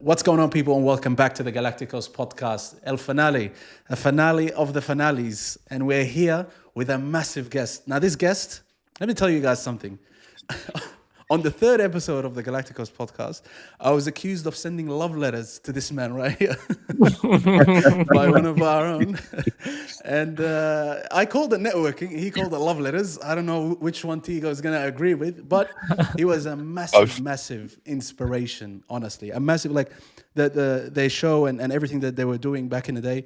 What's going on, people, and welcome back to the GalacticOz Podcast, El Finale, a finale of the finales. And we're here with a massive guest. Now, this guest, let me tell you guys something. On the third episode of the GalacticOz Podcast, I was accused of sending love letters to this man right here by one of our own. And I called it networking. He called it love letters. I don't know which one Tigo is going to agree with, but he was a massive inspiration, honestly. A massive, like, their show and everything that they were doing back in the day,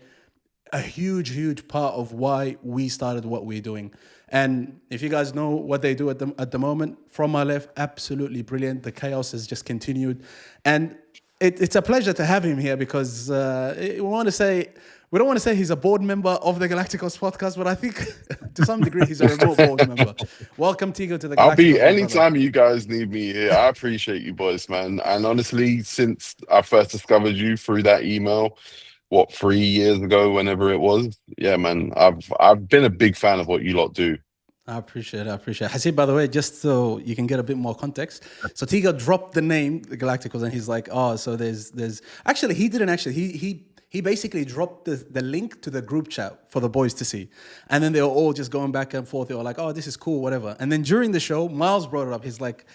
a huge part of why we started what we're doing. And if you guys know what they do at the moment, from my left, absolutely brilliant. The chaos has just continued. And it's a pleasure to have him here because we don't want to say he's a board member of the GalacticOz Podcast, but I think to some degree he's a remote board member. Welcome, Tigo, to the GalacticOz. I'll be anytime you guys need me here. I appreciate you boys, man. And honestly, since I first discovered you through that email, 3 years ago, whenever it was, yeah, man, I've been a big fan of what you lot do. I appreciate it. Hasib, by the way, just so you can get a bit more context. So Tigo dropped the name, the Galacticos, and he's like, oh, so there's actually, he didn't actually, he basically dropped the link to the group chat for the boys to see. And then they were all just going back and forth. They were like, oh, this is cool, whatever. And then during the show, Miles brought it up. He's like,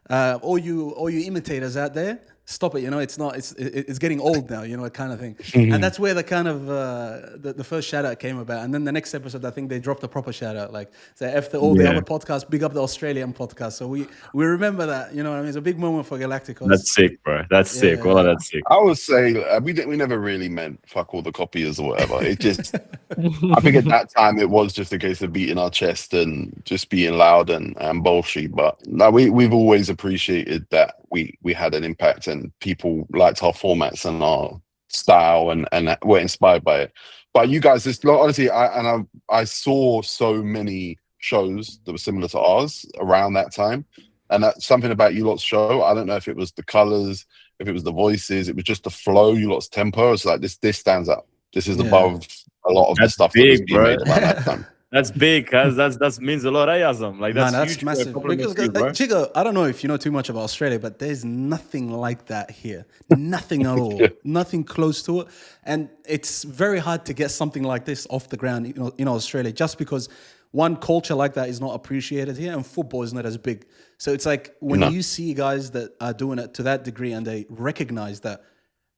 all you imitators out there, stop it, it's getting old now, kind of thing. And that's where the kind of the first shout out came about. And then the next episode, I think they dropped a proper shout out, like, say, after all the other podcasts, big up the Australian podcast. So we remember that, you know what I mean? It's a big moment for Galacticos. That's sick, bro. That's sick. Well, that's sick. I would say we never really meant fuck all the copiers or whatever. It just, I think at that time it was just a case of beating our chest and just being loud and bullshit. But no, we've always appreciated that we had an impact and people liked our formats and our style and were inspired by it. But you guys, honestly, I saw so many shows that were similar to ours around that time, and that's something about you lot's show. I don't know if it was the colors, if it was the voices, it was just the flow, you lot's tempo. It's like this stands up. This is above a lot of the stuff that was being made about that time. That's big, cuz that means a lot, Azam. Like, that's huge, massive. Because, Chico, I don't know if you know too much about Australia, but there's nothing like that here. Nothing at all. Nothing close to it. And it's very hard to get something like this off the ground, in Australia, just because one culture like that is not appreciated here, and football is not as big. So it's like when you see guys that are doing it to that degree and they recognize that.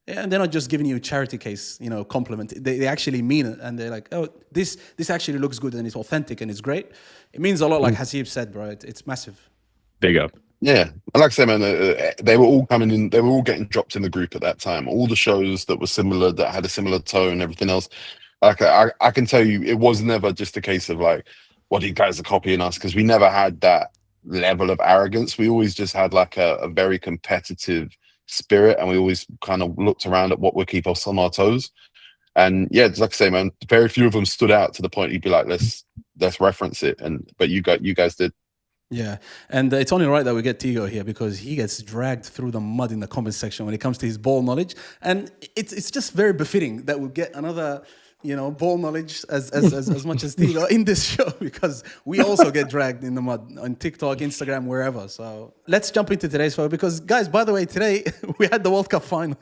And they're not just giving you a charity case, compliment. They actually mean it, and they're like, "Oh, this actually looks good and it's authentic and it's great." It means a lot, like Hasib said, bro. It's massive. Big up. Yeah, and like I said, man, they were all coming in. They were all getting dropped in the group at that time. All the shows that were similar, that had a similar tone, everything else. Like I can tell you, it was never just a case of like, "What, you guys are copying us," because we never had that level of arrogance. We always just had like a very competitive spirit, and we always kind of looked around at what would keep us on our toes. And yeah, like I say, man, very few of them stood out to the point you'd be like, let's reference it. But you guys did. Yeah, and it's only right that we get Tigo here because he gets dragged through the mud in the comment section when it comes to his ball knowledge, and it's just very befitting that we get another ball knowledge as much as Tigo in this show, because we also get dragged in the mud on TikTok, Instagram, wherever. So let's jump into today's show because, guys, by the way, today we had the World Cup final.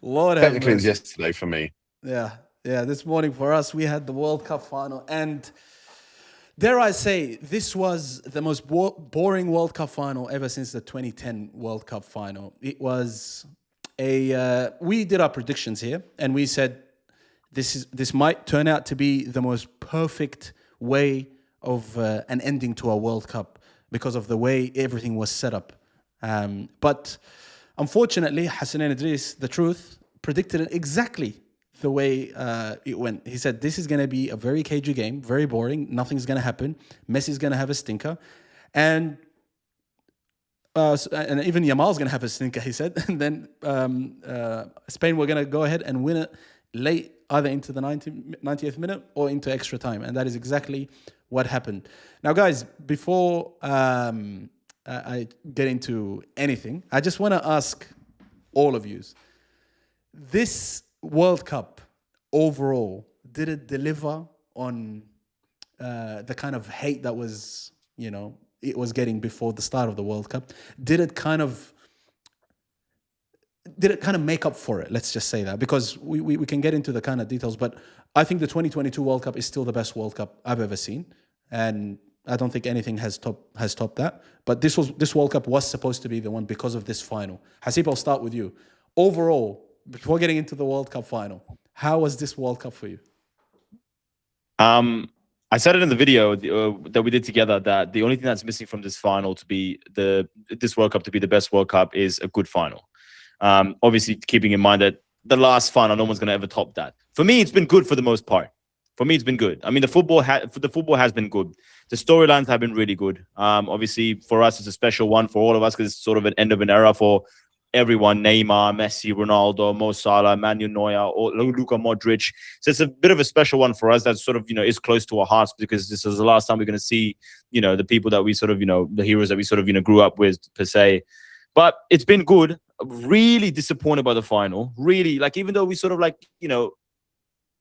Lord, technically it was yesterday for me. Yeah, this morning for us we had the World Cup final, and dare I say, this was the most boring World Cup final ever since the 2010 World Cup final. It was we did our predictions here, and we said this might turn out to be the most perfect way of an ending to a World Cup because of the way everything was set up. But unfortunately, Hassan Idris, the truth, predicted it exactly the way it went. He said this is going to be a very cagey game, very boring. Nothing's going to happen. Messi's going to have a stinker, and even Yamal's going to have a stinker, he said. And then Spain were going to go ahead and win it late, either into the 90th minute or into extra time. And that is exactly what happened. Now, guys, before I get into anything, I just want to ask all of you, this World Cup overall, did it deliver on the kind of hate that was, it was getting before the start of the World Cup? Did it kind of did it kind of make up for it? Let's just say that, because we can get into the kind of details, but I think the 2022 World Cup is still the best World Cup I've ever seen, and I don't think anything has topped that. But this World Cup was supposed to be the one because of this final. Hasib, I'll start with you. Overall, before getting into the World Cup final, how was this World Cup for you? I said it in the video that we did together that the only thing that's missing from this final to be this World Cup to be the best World Cup is a good final. Obviously, keeping in mind that the last final, no one's going to ever top that. For me, it's been good for the most part. For me, it's been good. I mean, the football has been good. The storylines have been really good. Obviously, for us, it's a special one for all of us because it's sort of an end of an era for everyone. Neymar, Messi, Ronaldo, Mo Salah, Manuel Neuer, or Luka Modric. So it's a bit of a special one for us that sort of, is close to our hearts because this is the last time we're going to see, the people that we sort of, the heroes that we sort of, grew up with per se. But it's been good. Really disappointed by the final. Really, even though we sort of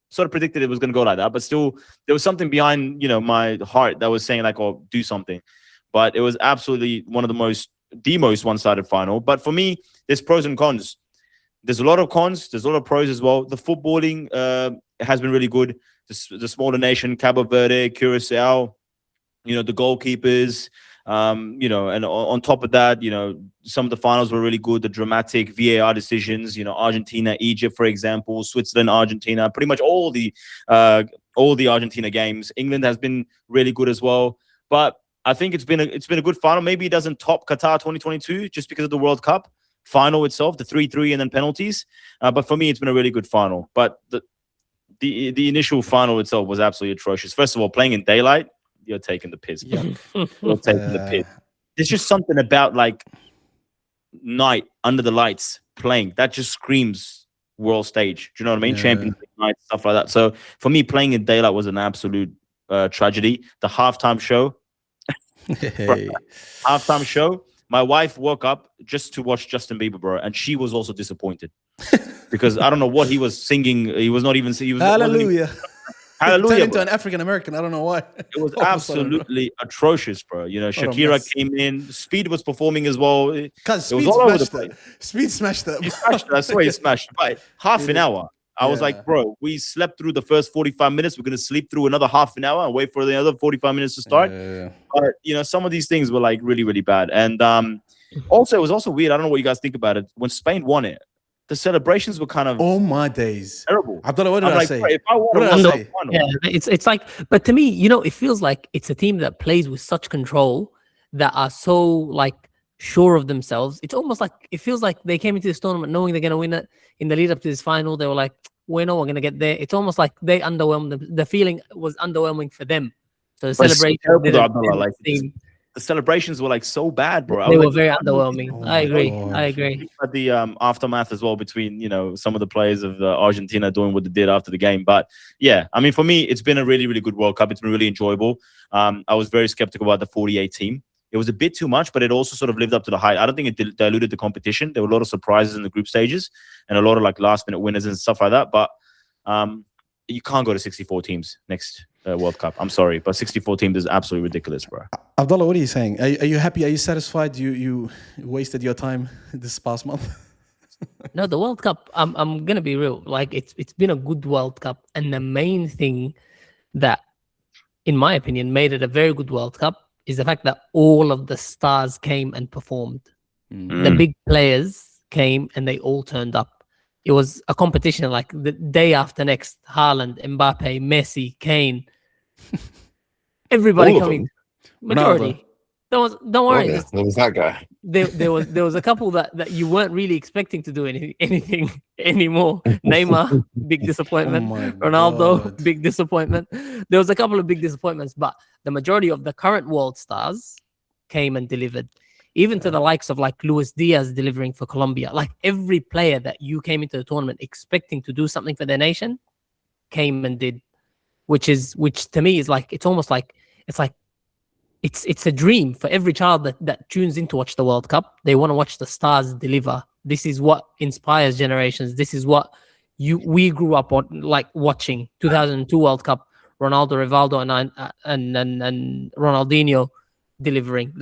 sort of predicted it was going to go like that, but still there was something behind, my heart that was saying do something. But it was absolutely one of the most one-sided final. But for me, there's pros and cons. There's a lot of cons. There's a lot of pros as well. The footballing has been really good. The smaller nation, Cabo Verde, Curacao, the goalkeepers, and on top of that, some of the finals were really good. The dramatic VAR decisions, Argentina, Egypt, for example, Switzerland, Argentina, pretty much all the Argentina games. England has been really good as well. But I think it's been a good final. Maybe it doesn't top Qatar 2022 just because of the World Cup final itself, the 3-3 and then penalties. But for me, it's been a really good final. But the initial final itself was absolutely atrocious. First of all, playing in daylight, you're taking the piss. Bro. You're taking the piss. There's just something about night under the lights playing that just screams world stage. Do you know what I mean? Champions League night, stuff like that. So for me, playing in daylight was an absolute tragedy. The halftime show. Halftime show. My wife woke up just to watch Justin Bieber, bro, and she was also disappointed because I don't know what he was singing. He was not even. He was Hallelujah. Hallelujah. Turned into an African American. I don't know why. It was absolutely atrocious, bro. Shakira came in. Speed was performing as well. Because Speed smashed it. Speed smashed it. He smashed it. I swear he smashed it. By half an hour. I was like, bro, we slept through the first 45 minutes. We're going to sleep through another half an hour and wait for the other 45 minutes to start. But, some of these things were really, really bad. And also, it was also weird. I don't know what you guys think about it. When Spain won it, the celebrations were kind of my days terrible. I don't know what did I say. Bro, if I won, it's like, but to me, it feels like it's a team that plays with such control that are so sure of themselves. It's almost like it feels like they came into this tournament knowing they're going to win it. In the lead up to this final, they were like, we know we're going to get there. It's almost like they underwhelmed them. The feeling was underwhelming for them. So the celebration the celebrations were so bad, bro. They were very underwhelming. I agree. But the aftermath as well between some of the players of Argentina doing what they did after the game. But yeah, I mean, for me, it's been a really, really good World Cup. It's been really enjoyable. I was very skeptical about the 48 team. It was a bit too much, but it also sort of lived up to the hype. I don't think it diluted the competition. There were a lot of surprises in the group stages and a lot of last-minute winners and stuff like that. But you can't go to 64 teams next World Cup. I'm sorry, but 64 teams is absolutely ridiculous, bro. Abdullah, what are you saying? Are you happy? Are you satisfied? You wasted your time this past month? No, the World Cup, I'm gonna be real. It's been a good World Cup, and the main thing that, in my opinion, made it a very good World Cup is the fact that all of the stars came and performed. The big players came and they all turned up. It was a competition the day after next. Haaland, Mbappe, Messi, Kane, everybody coming. Majority. Don't worry. There was that guy. There was a couple that you weren't really expecting to do anything anymore. Neymar, big disappointment. Ronaldo, God. big disappointment. There was a couple of big disappointments, but the majority of the current world stars came and delivered. Even to the likes of Luis Diaz delivering for Colombia. Every player that you came into the tournament expecting to do something for their nation came and did, which to me is it's a dream for every child that tunes in to watch the World Cup. They want to watch the stars deliver. This is what inspires generations. This is what we grew up on, watching 2002 World Cup, Ronaldo, Rivaldo, and Ronaldinho delivering.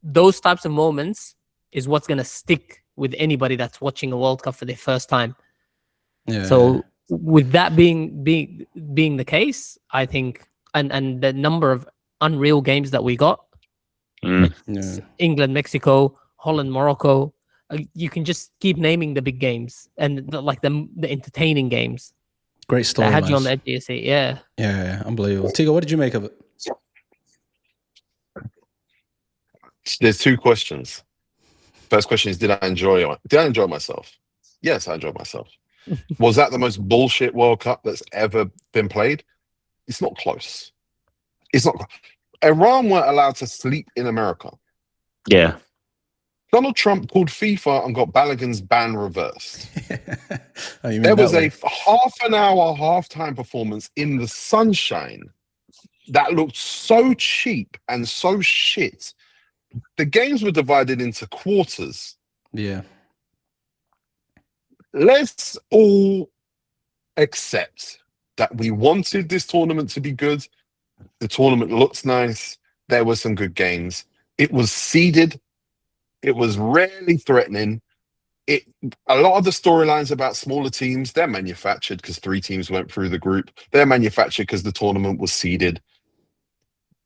Those types of moments is what's going to stick with anybody that's watching a World Cup for their first time. Yeah. So with that being the case, I think, and the number of unreal games that we got, Yeah. England, Mexico, Holland, Morocco, you can just keep naming the big games and the entertaining games Great story. that had you on the edge of your seat. Yeah. Yeah, unbelievable. Tigo, what did you make of it? There's two questions. First question is, did I enjoy myself? Yes, I enjoyed myself. Was that the most bullshit World Cup that's ever been played? It's not close. It's not. Iran weren't allowed to sleep in America. Yeah. Donald Trump called FIFA and got Balogun's ban reversed. Oh, you mean There that was way? a half an hour halftime performance in the sunshine that looked so cheap and so shit. The games were divided into quarters. Yeah. Let's all accept that we wanted this tournament to be good. The tournament looks nice. There were some good games. It was seeded. It was rarely threatening. A lot of the storylines about smaller teams, they're manufactured because 3 teams went through the group. They're manufactured because the tournament was seeded.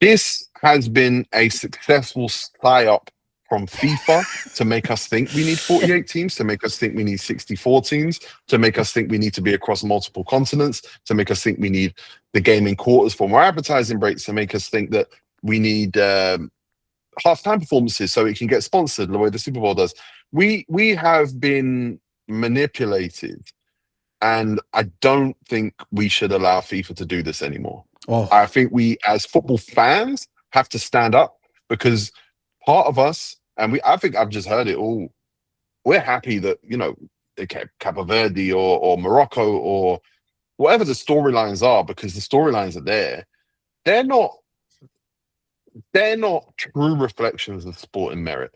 This has been a successful psyop from FIFA to make us think we need 48 teams, to make us think we need 64 teams, to make us think we need to be across multiple continents, to make us think we need the game in quarters for more advertising breaks, to make us think that we need halftime performances so it can get sponsored the way the Super Bowl does. We have been manipulated, and I don't think we should allow FIFA to do this anymore. Oh, I think we, as football fans, have to stand up, because part of us, and I think I've just heard it all, we're happy that, Cape Verde or Morocco or whatever the storylines are, because the storylines are there. They're not true reflections of sporting merit.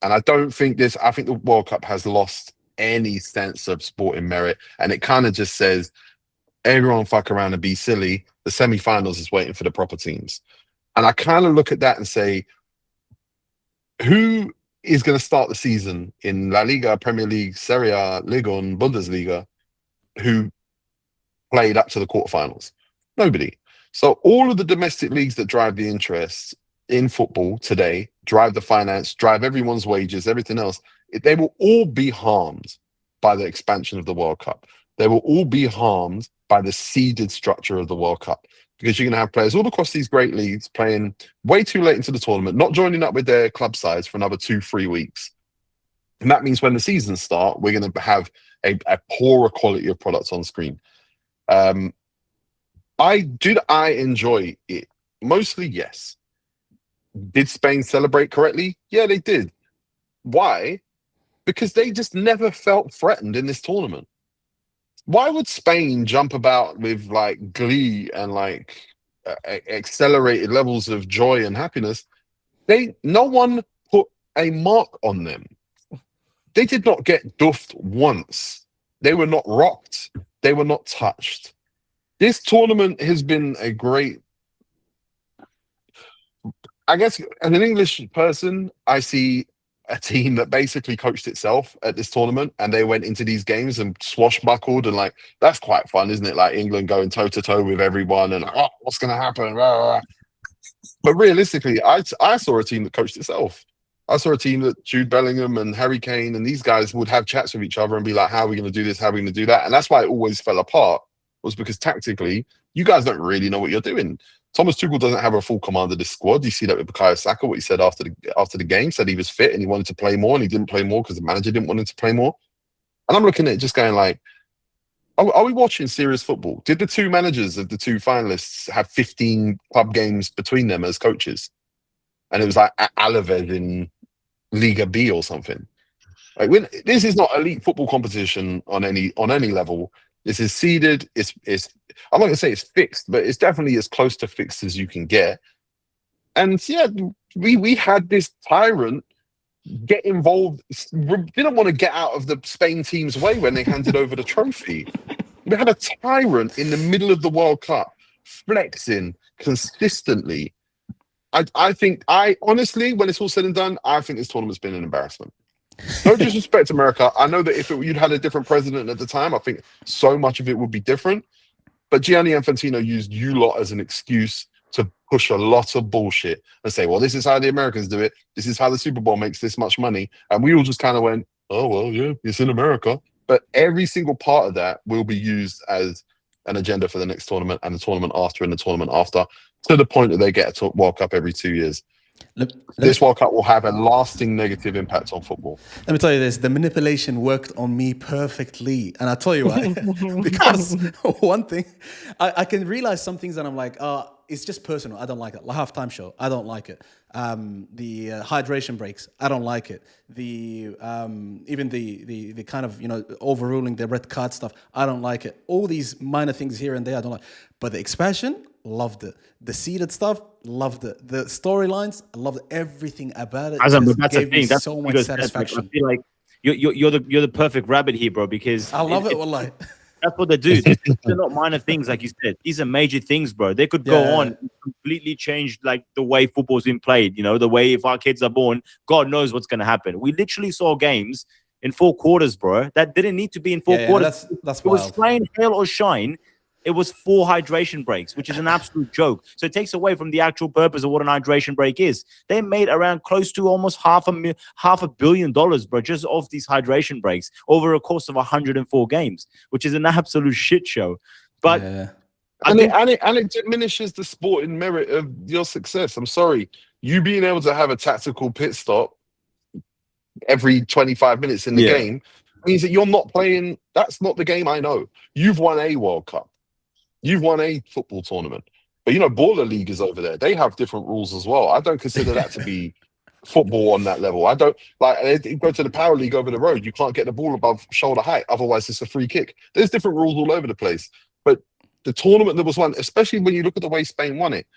And I think the World Cup has lost any sense of sporting merit, and it kind of just says, everyone fuck around and be silly. The semi-finals is waiting for the proper teams. And I kind of look at that and say, who is going to start the season in La Liga, Premier League, Serie A, Liga, and Bundesliga who played up to the quarterfinals? Nobody. So all of the domestic leagues that drive the interest in football today, drive the finance, drive everyone's wages, everything else, they will all be harmed by the expansion of the World Cup. They will all be harmed by the seeded structure of the World Cup, because you're going to have players all across these great leagues playing way too late into the tournament, not joining up with their club sides for another 2-3 weeks. And that means when the seasons start, we're going to have a poorer quality of products on screen. I enjoy it? Mostly, yes. Did Spain celebrate correctly? Yeah, they did. Why? Because they just never felt threatened in this tournament. Why would Spain jump about with glee and accelerated levels of joy and happiness? No one put a mark on them. They did not get duffed once. They were not rocked. They were not touched. This tournament has been a great, I guess, as an English person, I see a team that basically coached itself at this tournament, and they went into these games and swashbuckled, and that's quite fun, isn't it? England going toe to toe with everyone, and what's going to happen? Blah, blah, blah. But realistically, I saw a team that coached itself. I saw a team that Jude Bellingham and Harry Kane and these guys would have chats with each other and be like, how are we going to do this? How are we going to do that? And that's why it always fell apart, was because tactically, you guys don't really know what you're doing. Thomas Tuchel doesn't have a full command of this squad. You see that with Bukayo Saka, what he said after the game, said he was fit and he wanted to play more, and he didn't play more because the manager didn't want him to play more. And I'm looking at it just going are we watching serious football? Did the 2 managers of the 2 finalists have 15 club games between them as coaches? And it was Alaves in Liga B or something. This is not elite football competition on any level. This is seeded. I'm not going to say it's fixed, but it's definitely as close to fixed as you can get. And yeah, we had this tyrant get involved, didn't want to get out of the Spain team's way when they handed over the trophy. We had a tyrant in the middle of the World Cup flexing consistently. I honestly, when it's all said and done, I think this tournament's been an embarrassment. No disrespect to America. I know that if you'd had a different president at the time, I think so much of it would be different. But Gianni Infantino used you lot as an excuse to push a lot of bullshit and say, well, this is how the Americans do it. This is how the Super Bowl makes this much money. And we all just kind of went, oh, well, yeah, it's in America. But every single part of that will be used as an agenda for the next tournament and the tournament after and the tournament after, to the point that they get a World Cup every 2 years. This World Cup will have a lasting negative impact on football. Let me tell you this, the manipulation worked on me perfectly. And I'll tell you why. Because one thing, I can realize some things that I'm like, it's just personal. I don't like it. The halftime show, I don't like it. The hydration breaks, I don't like it. The even the kind of, overruling the red card stuff, I don't like it. All these minor things here and there, I don't like. But the expansion, loved it. The seeded stuff, loved it. The storylines, I loved everything about it. That's the gave me thing. That's so much satisfaction. I feel like you're the perfect rabbit here, bro. Because I love it. Wallahi. That's what they do. They're not minor things, like you said. These are major things, bro. They could go on and completely change like the way football's been played. The way if our kids are born, God knows what's going to happen. We literally saw games in 4 quarters, bro, that didn't need to be in 4 quarters. That's it was playing hail or shine. It was 4 hydration breaks, which is an absolute joke. So it takes away from the actual purpose of what an hydration break is. They made around close to almost $500 million, bro, just off these hydration breaks over a course of 104 games, which is an absolute shit show. But it diminishes the sporting merit of your success. I'm sorry, you being able to have a tactical pit stop every 25 minutes in the game means that you're not playing. That's not the game I know. You've won a World Cup. You've won a football tournament. But, Baller League is over there. They have different rules as well. I don't consider that to be football on that level. I don't, you go to the Power League over the road, you can't get the ball above shoulder height. Otherwise, it's a free kick. There's different rules all over the place. But the tournament that was won, especially when you look at the way Spain won it,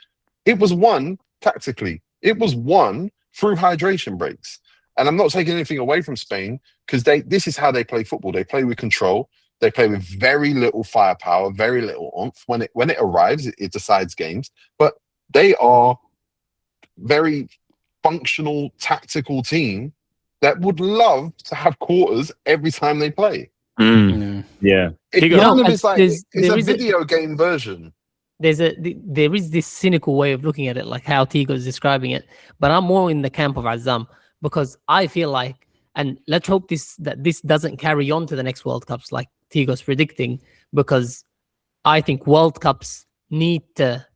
it was won tactically. It was won through hydration breaks. And I'm not taking anything away from Spain because this is how they play football. They play with control. They play with very little firepower, very little oomph. When it arrives, it decides games. But they are very functional, tactical team that would love to have quarters every time they play. Yeah, it's a video game version. There is this cynical way of looking at it, like how Tigo is describing it. But I'm more in the camp of Azam because I feel like, and let's hope that this doesn't carry on to the next World Cups, like Tigo's predicting, because I think World Cups need to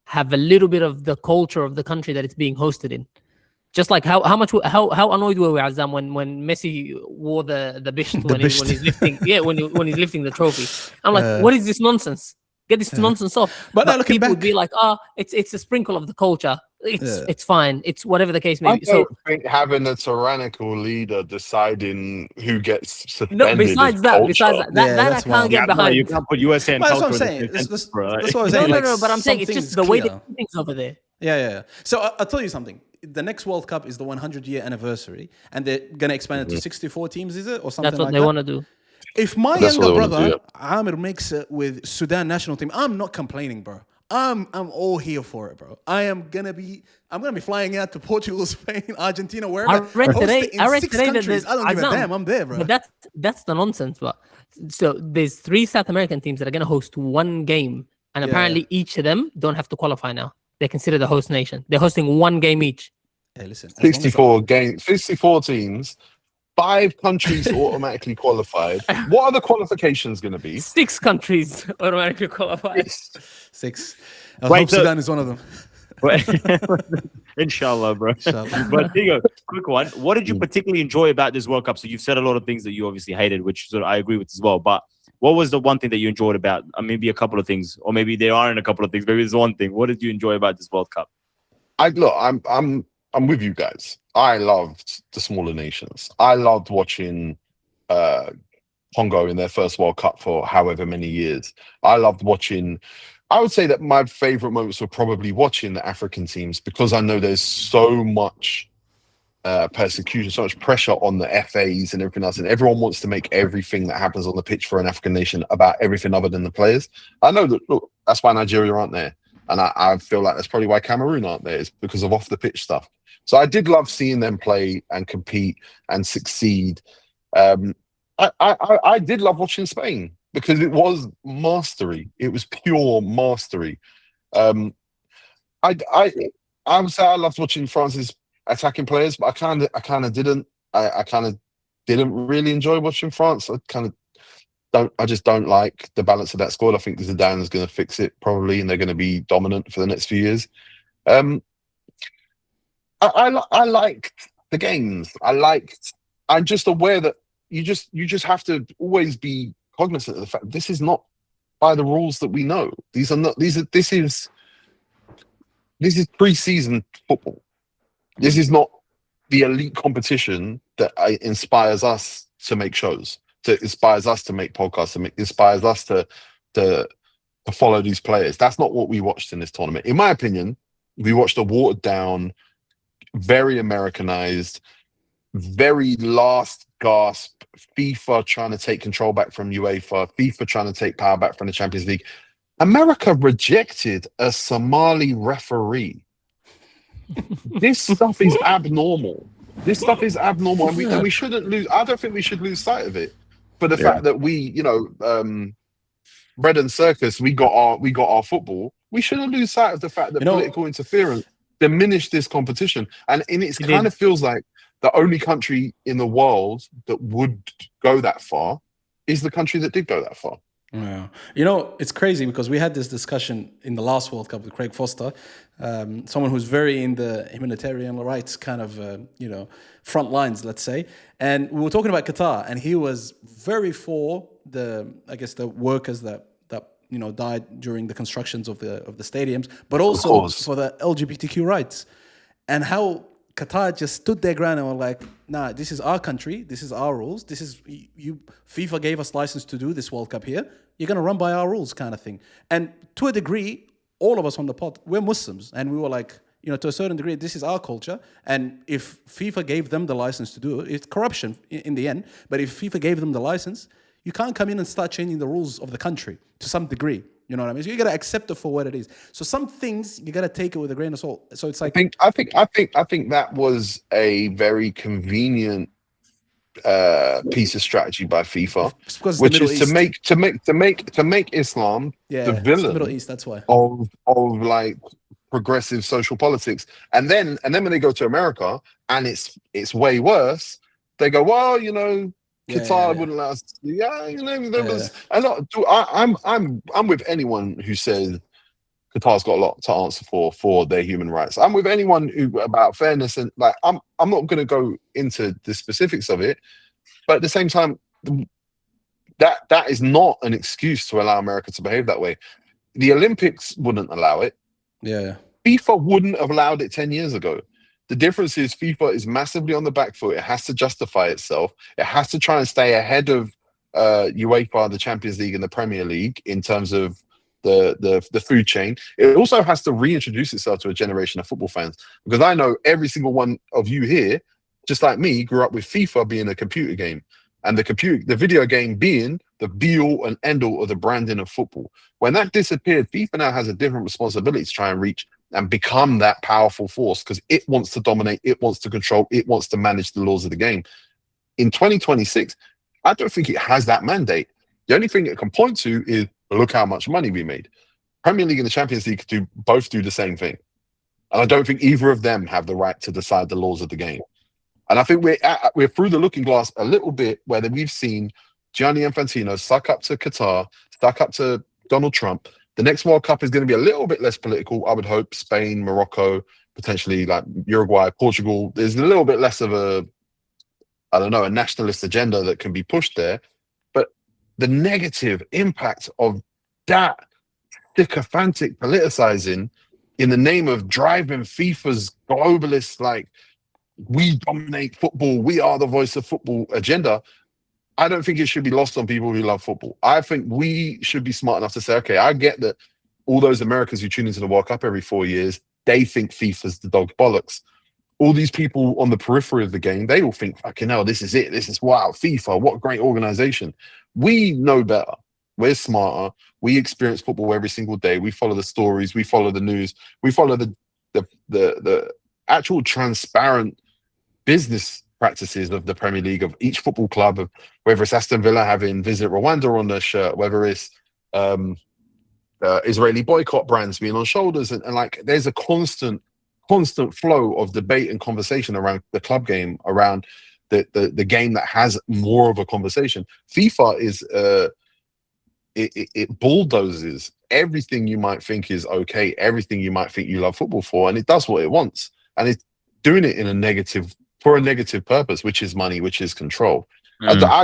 have a little bit of the culture of the country that it's being hosted in. Just like how annoyed were we, Azam, when Messi wore the bisht when he's lifting when he's lifting the trophy. I'm like, what is this nonsense? Get this nonsense off. But people would be like, it's a sprinkle of the culture. It's fine. It's whatever the case may be. I don't think having a tyrannical leader deciding who gets suspended. No, besides that, I can't get behind. You can't put USA and that's what I'm saying. That's what I'm saying. No, but I'm saying it's just the way they do things over there. Yeah. So I'll tell you something. The next World Cup is the 100-year anniversary, and they're going to expand it to 64 teams, is it? Or something like that? That's what they want to do. If my younger brother, Amir, makes it with Sudan national team, I'm not complaining, bro. I'm all here for it, bro. I'm gonna be flying out to Portugal, Spain, Argentina, wherever. I read today that I don't give a damn. I'm there, bro. But that's the nonsense. But so there's 3 South American teams that are gonna host one game, and apparently each of them don't have to qualify now. They're considered the host nation. They're hosting one game each. Hey, listen, 64 games, 64 teams. 5 countries automatically qualified. What are the qualifications going to be? 6 countries automatically qualified. 6. Hope Sudan is one of them. Inshallah, bro. But Tigo, quick one. What did you particularly enjoy about this World Cup? So you've said a lot of things that you obviously hated, which sort of I agree with as well. But what was the one thing that you enjoyed about? Maybe a couple of things, or maybe there aren't a couple of things. Maybe there's one thing. What did you enjoy about this World Cup? I'm with you guys. I loved the smaller nations. I loved watching Congo in their first World Cup for however many years. I loved watching. I would say that my favorite moments were probably watching the African teams because I know there's so much persecution, so much pressure on the FAs and everything else, and everyone wants to make everything that happens on the pitch for an African nation about everything other than the players. I know that. Look, that's why Nigeria aren't there. And I feel like that's probably why Cameroon aren't there. It's because of off the pitch stuff. So I did love seeing them play and compete and succeed. I did love watching Spain because it was mastery. It was pure mastery. I would say I loved watching France's attacking players, but I kind of didn't. I kind of didn't really enjoy watching France. I just don't like the balance of that squad. I think Zidane is going to fix it probably, and they're going to be dominant for the next few years. I liked the games. I'm just aware that you just have to always be cognizant of the fact this is not by the rules that we know. This is pre-season football. This is not the elite competition that inspires us to make shows, that inspires us to make podcasts, inspires us to follow these players. That's not what we watched in this tournament. In my opinion, we watched a watered down, very Americanized, very last gasp FIFA trying to take control back from UEFA, FIFA trying to take power back from the Champions League. America rejected a Somali referee. This stuff is abnormal. And we shouldn't lose. I don't think we should lose sight of it for the fact that we, bread and circus, we got our football. We shouldn't lose sight of the fact that political interference diminished this competition. And it kind of feels like the only country in the world that would go that far is the country that did go that far. Yeah. It's crazy because we had this discussion in the last World Cup with Craig Foster, someone who's very in the humanitarian rights kind of, front lines, let's say. And we were talking about Qatar, and he was very for the workers that died during the constructions of the stadiums, but also for the LGBTQ rights, and how Qatar just stood their ground and were like, nah, this is our country, this is our rules, this is you. FIFA gave us license to do this World Cup here. You're going to run by our rules, kind of thing. And to a degree, all of us on the pod, we're Muslims, and we were like, to a certain degree, this is our culture. And if FIFA gave them the license to do it, it's corruption in the end. But if FIFA gave them the license, you can't come in and start changing the rules of the country to some degree. You know what I mean? So you got to accept it for what it is. So some things you got to take it with a grain of salt. So it's like I think that was a very convenient piece of strategy by FIFA, which is to make Islam the villain. Middle East. That's why of like progressive social politics. And then when they go to America and it's way worse, they go, well, Qatar wouldn't allow us. I'm with anyone who says Qatar's got a lot to answer for their human rights. I'm with anyone who about fairness, and like I'm not going to go into the specifics of it, but at the same time, that is not an excuse to allow America to behave that way. The Olympics wouldn't allow it. Yeah, FIFA wouldn't have allowed it 10 years ago. The difference is FIFA is massively on the back foot. It has to justify itself. It has to try and stay ahead of UEFA, the Champions League, and the Premier League in terms of the food chain. It also has to reintroduce itself to a generation of football fans, because I know every single one of you here, just like me, grew up with FIFA being a computer game, and the video game being the be-all and end-all of the branding of football. When that disappeared, FIFA now has a different responsibility to try and reach and become that powerful force, because it wants to dominate, it wants to control, it wants to manage the laws of the game. In 2026, I don't think it has that mandate. The only thing it can point to is, look how much money we made. Premier League and the Champions League both do the same thing. And I don't think either of them have the right to decide the laws of the game. And I think we're through the looking glass a little bit, where we've seen Gianni Infantino suck up to Qatar, suck up to Donald Trump. The next World Cup is going to be a little bit less political, I would hope. Spain, Morocco, potentially like Uruguay, Portugal. There's a little bit less of a nationalist agenda that can be pushed there. But the negative impact of that sycophantic politicizing in the name of driving FIFA's globalist, like, we dominate football, we are the voice of football agenda, I don't think it should be lost on people who love football. I think we should be smart enough to say, okay, I get that all those Americans who tune into the World Cup every 4 years, they think FIFA's the dog bollocks. All these people on the periphery of the game, they all think, fucking hell, this is it. This is, wow, FIFA, what a great organization. We know better. we're smarter. We experience football every single day. We follow the stories. We follow the news. We follow the actual transparent business practices of the Premier League, of each football club, of whether it's Aston Villa having Visit Rwanda on their shirt, whether it's Israeli boycott brands being on shoulders, and like there's a constant flow of debate and conversation around the club game, around the game that has more of a conversation. FIFA is it bulldozes everything you might think is okay, everything you might think you love football for, and it does what it wants, and it's doing it in a negative purpose, which is money, which is control. Did I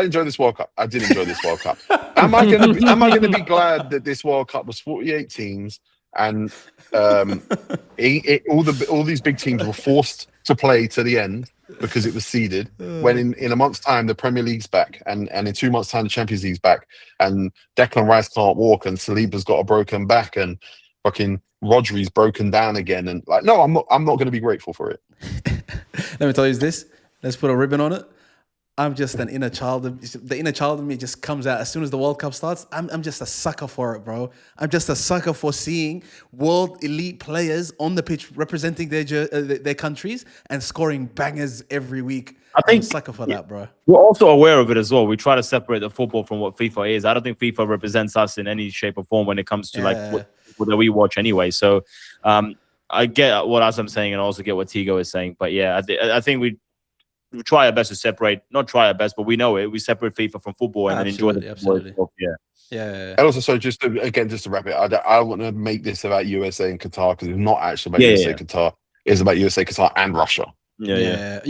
enjoy this World Cup? I did enjoy this World Cup. Am I gonna be glad that this World Cup was 48 teams and all these big teams were forced to play to the end because it was seeded, when in a month's time the Premier League's back, and in 2 months' time the Champions League's back, and Declan Rice can't walk, and Saliba's got a broken back, and fucking Rodri's broken down again, and like, no, I'm not going to be grateful for it. Let me tell you this. Let's put a ribbon on it. I'm just an inner child. The inner child in me just comes out as soon as the World Cup starts. I'm just a sucker for it, bro. I'm just a sucker for seeing world elite players on the pitch representing their countries and scoring bangers every week. I think I'm a sucker for that, bro. We're also aware of it as well. We try to separate the football from what FIFA is. I don't think FIFA represents us in any shape or form when it comes to like what we watch anyway. So I get what I'm saying, and also get what Tigo is saying. But yeah, I think we try our best to separate, not try our best, but we know it. We separate FIFA from football and then enjoy the absolutely. Yeah. And also, so just to wrap it, I want to make this about USA and Qatar, because it's not actually about USA Qatar. It's about USA, Qatar, and Russia. Russia.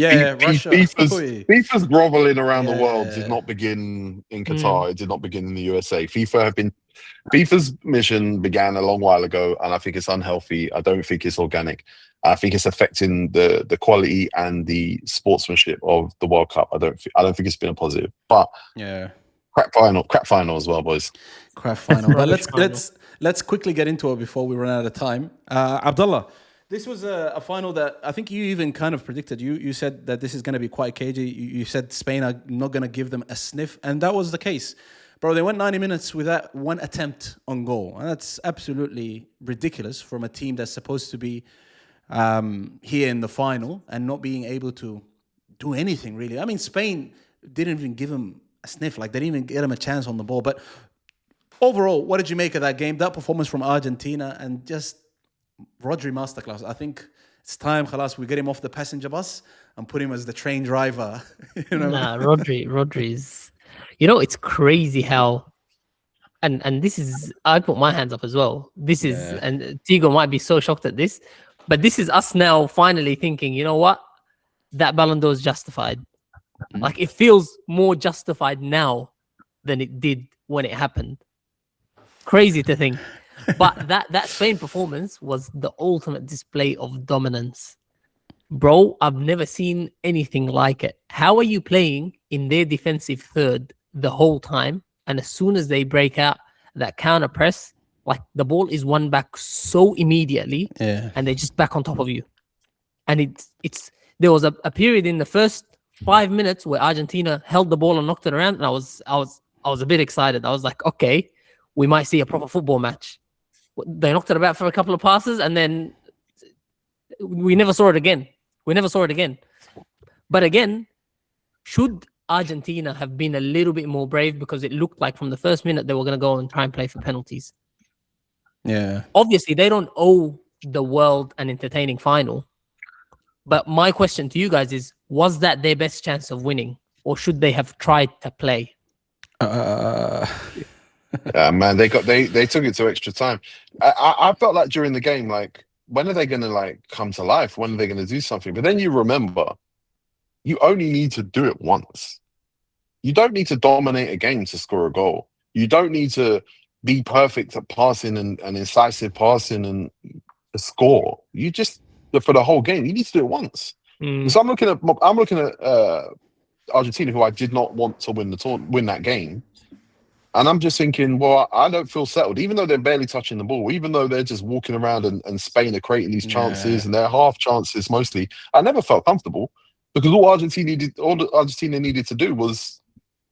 FIFA's groveling around the world did not begin in Qatar. It did not begin in the USA. FIFA's mission began a long while ago, and I think it's unhealthy. I don't think it's organic. I think it's affecting the quality and the sportsmanship of the World Cup. I don't think it's been a positive. But crap final as well, boys. Crap final. But let's quickly get into it before we run out of time. Abdullah, this was a final that I think you even kind of predicted. You said that this is going to be quite cagey. You said Spain are not going to give them a sniff, and that was the case. Bro, they went 90 minutes without one attempt on goal, and that's absolutely ridiculous from a team that's supposed to be here in the final and not being able to do anything, really. I mean, Spain didn't even give them a sniff. Like, they didn't even get them a chance on the ball. But overall, what did you make of that game, that performance from Argentina, and just Rodri masterclass? I think it's time, khalas, we get him off the passenger bus and put him as the train driver. Rodri's... You know, it's crazy how... And this is... I put my hands up as well. This is... And Tigo might be so shocked at this, but this is us now finally thinking, you know what? That Ballon d'Or is justified. Like, it feels more justified now than it did when it happened. Crazy to think. But that Spain performance was the ultimate display of dominance. Bro, I've never seen anything like it. How are you playing in their defensive third the whole time, and as soon as they break out that counter press, like, the ball is won back so immediately, and they're just back on top of you. And it's there was a period in the first 5 minutes where Argentina held the ball and knocked it around, and I was a bit excited. I was like, okay, we might see a proper football match. They knocked it about for a couple of passes, and then we never saw it again. But again, should Argentina have been a little bit more brave, because it looked like from the first minute they were going to go and try and play for penalties. Yeah. Obviously, they don't owe the world an entertaining final. But my question to you guys is, was that their best chance of winning, or should they have tried to play? Yeah, man, they took it to extra time. I felt like during the game, like, when are they going to like come to life? When are they going to do something? But then you remember, you only need to do it once. You don't need to dominate a game to score a goal. You don't need to be perfect at passing and incisive passing and score. You just, for the whole game, you need to do it once. So I'm looking at Argentina, who I did not want to win that game. And I'm just thinking, well, I don't feel settled, even though they're barely touching the ball, even though they're just walking around and Spain are creating these chances and they're half chances mostly. I never felt comfortable, because all Argentina needed to do was,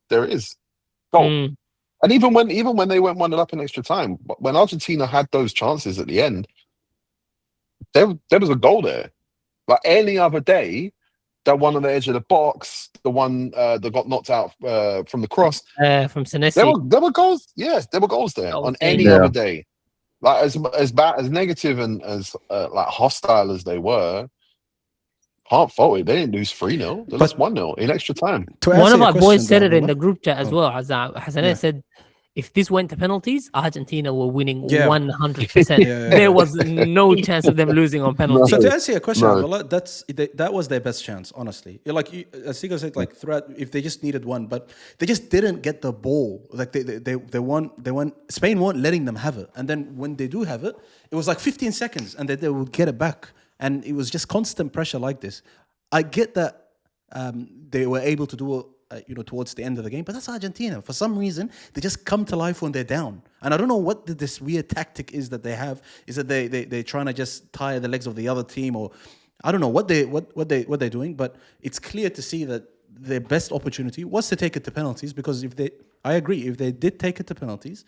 there it is, goal. And even when they went 1-0 up in extra time, when Argentina had those chances at the end, there was a goal there. Like any other day, that one on the edge of the box, the one that got knocked out from the cross, from Senesi. there were goals. Yes, there were goals there on any other day. Like as bad, as negative and as like hostile as they were, can't fault it. They didn't lose 3-0. They lost 1-0 in extra time. One of our boys said it in the group chat as well. Hassan said, if this went to penalties, Argentina were winning 100%. There was no chance of them losing on penalties. So to answer your question, that was their best chance, honestly. Like as Sigo said, like throughout, if they just needed one, but they just didn't get the ball. Like they won. Spain weren't letting them have it, and then when they do have it, it was like 15 seconds, and they would get it back, and it was just constant pressure like this. I get that they were able to do it. Towards the end of the game, but that's Argentina. For some reason, they just come to life when they're down, and I don't know what this weird tactic is that they have. Is that they're trying to just tie the legs of the other team, or I don't know what they're doing. But it's clear to see that their best opportunity was to take it to penalties, because I agree, if they did take it to penalties,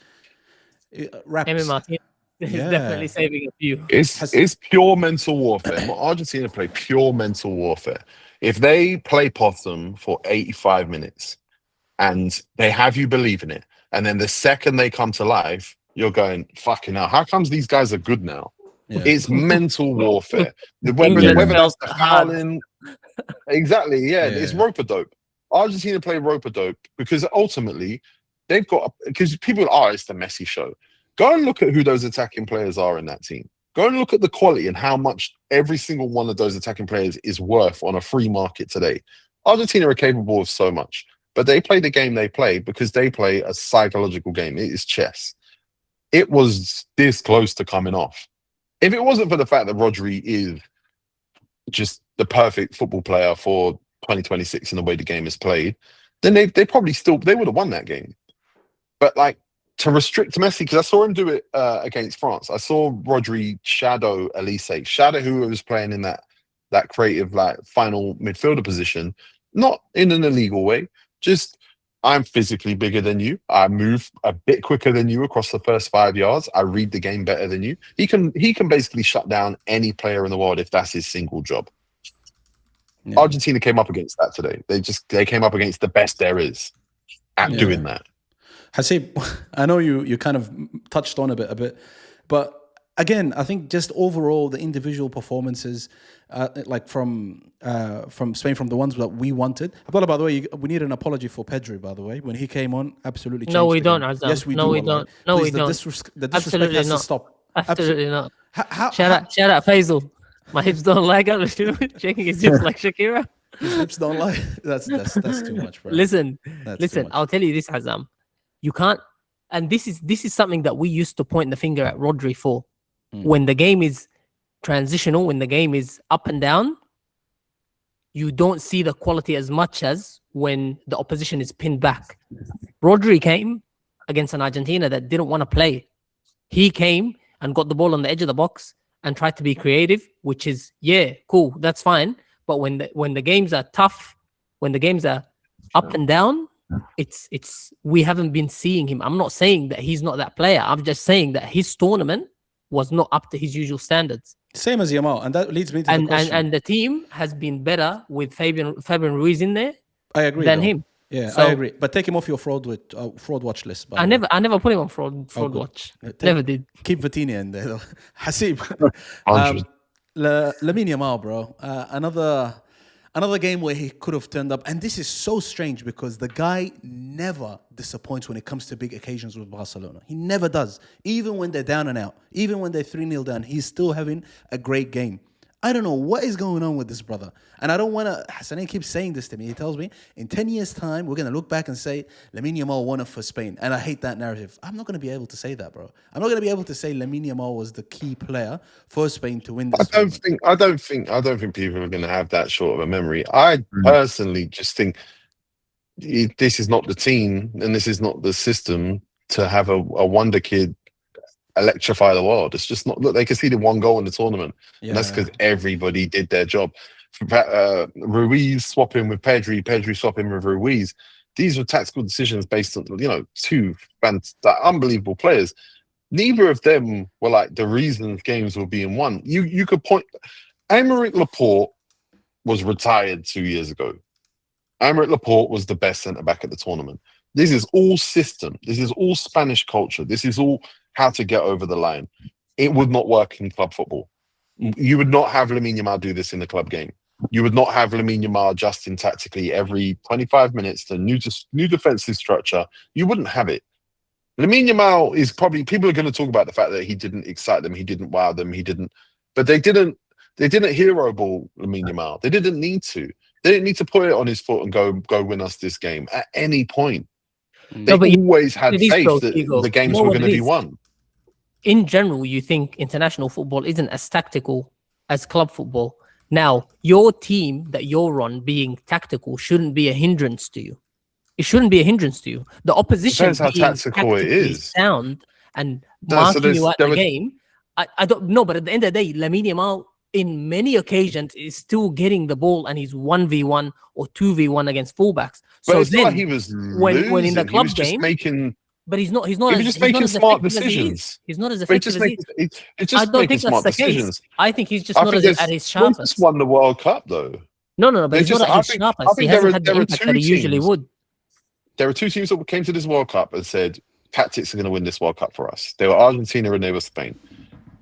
Martin is definitely saving a few. It's pure mental warfare. Argentina play pure mental warfare. If they play possum for 85 minutes and they have you believe in it, and then the second they come to life, you're going, fucking hell, how comes these guys are good now? Yeah. It's mental warfare. Whether that's the fouling. Exactly, it's rope-a-dope. Argentina play rope-a-dope because ultimately they've got, because people it's the Messi show. Go and look at who those attacking players are in that team. Go and look at the quality and how much every single one of those attacking players is worth on a free market today. Argentina are capable of so much, but they play the game they play because they play a psychological game. It is chess. It was this close to coming off. If it wasn't for the fact that Rodri is just the perfect football player for 2026 and the way the game is played, then they probably they would have won that game. But like, to restrict Messi, because I saw him do it against France. I saw Rodri shadow Elise, shadow who was playing in that creative, like, final midfielder position, not in an illegal way. Just, I'm physically bigger than you. I move a bit quicker than you across the first 5 yards. I read the game better than you. He can basically shut down any player in the world if that's his single job. Yeah. Argentina came up against that today. They came up against the best there is at doing that. Hasib, I know you kind of touched on a bit, but again, I think just overall the individual performances, like from Spain, from the ones that we wanted. Abdullah, by the way, we need an apology for Pedri, by the way, when he came on. Absolutely changed. No, we don't, Azam. Yes, we do. No, we don't. No, we don't. The disrespect has to stop. Absolutely not. Shout out, Faisal. My hips don't lag out. Shaking his hips like Shakira. His hips don't lie. That's too much, bro. Listen. I'll tell you this, Azam. You can't, and this is something that we used to point the finger at Rodri for. When the game is transitional, when the game is up and down, you don't see the quality as much as when the opposition is pinned back. Rodri came against an Argentina that didn't want to play. He came and got the ball on the edge of the box and tried to be creative, which is, cool, that's fine. But when the games are tough, when the games are up and down, it's we haven't been seeing him. I'm not saying that he's not that player. I'm just saying that his tournament was not up to his usual standards. Same as Yamal, and that leads me to the question. And the team has been better with Fabian Ruiz in there. I agree. Than him. Yeah, so, I agree. But take him off your fraud watch list. I never put him on fraud watch. Never did. Keep Vitinha in there though. Hasib, Lamine Yamal, bro. Another game where he could have turned up, and this is so strange because the guy never disappoints when it comes to big occasions with Barcelona. He never does. Even when they're down and out, even when they're 3-0 down, he's still having a great game. I don't know what is going on with this brother. And I don't want to... Hassan keeps saying this to me. He tells me, in 10 years' time, we're going to look back and say, Lamine Yamal won it for Spain. And I hate that narrative. I'm not going to be able to say that, bro. I'm not going to be able to say Lamine Yamal was the key player for Spain to win this. I don't think people are going to have that short of a memory. I personally just think this is not the team and this is not the system to have a wonder kid electrify the world. It's just not. Look, they conceded 1 goal in the tournament, and that's because everybody did their job. Ruiz swapping with Pedri swapping with Ruiz. these were tactical decisions based on, two unbelievable players. Neither of them were like the reasons games were being won. You could point. Aymeric Laporte was retired 2 years ago. Aymeric Laporte was the best centre-back at the tournament. This is all system. This is all Spanish culture. This is all how to get over the line. It would not work in club football. You would not have Lamine Yamal do this in the club game. You would not have Lamine Yamal adjusting tactically every 25 minutes to new defensive structure. You wouldn't have it. Lamine Yamal is probably, people are going to talk about the fact that he didn't excite them, he didn't wow them, but they didn't hero ball Lamine Yamal. They didn't need to. They didn't need to put it on his foot and go win us this game at any point. They always had faith that the games were going to be won. In general, you think international football isn't as tactical as club football. Now, your team that you're on being tactical shouldn't be a hindrance to you. It shouldn't be a hindrance to you. The opposition depends how tactical it is. Sound and marking you out the game. I don't know, but at the end of the day, Lamine Yamal, in many occasions, is still getting the ball and he's 1v1 or 2v1 against fullbacks. But so it's then, not like he was when in the club game, but he's not. He was just making smart decisions. He's not as effective as he is. I don't think that's the case. I think he's just not at his sharpest. He just won the World Cup, though. No, but he's not at his sharpest. He hasn't had the impact that he usually would. There were two teams that came to this World Cup and said, tactics are going to win this World Cup for us. They were Argentina and they were Spain.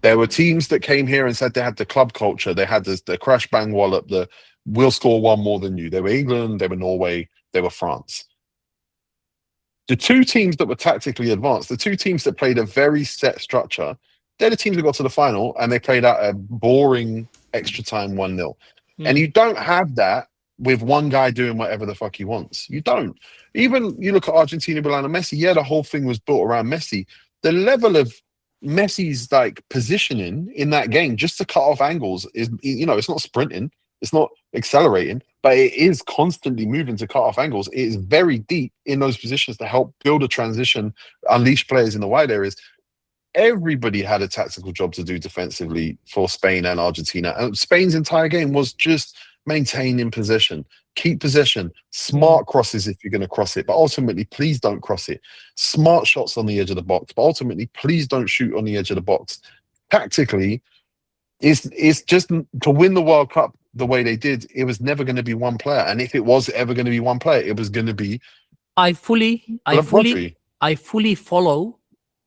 There were teams that came here and said they had the club culture. They had the crash bang wallop, the we'll score one more than you. They were England, they were Norway, they were France. The two teams that were tactically advanced, the two teams that played a very set structure, they're the teams that got to the final and they played out a boring extra time 1-0. And you don't have that with one guy doing whatever the fuck he wants. You don't. Even you look at Argentina with Lionel Messi, the whole thing was built around Messi. The level of Messi's positioning in that game just to cut off angles is, it's not sprinting, it's not accelerating, but it is constantly moving to cut off angles. It is very deep in those positions to help build a transition, unleash players in the wide areas. Everybody had a tactical job to do defensively for Spain and Argentina. And Spain's entire game was just maintaining possession, keep possession, smart crosses if you're going to cross it, but ultimately, please don't cross it. Smart shots on the edge of the box, but ultimately, please don't shoot on the edge of the box. Tactically, it's just to win the World Cup the way they did, it was never going to be one player. And if it was ever going to be one player, it was going to be I fully follow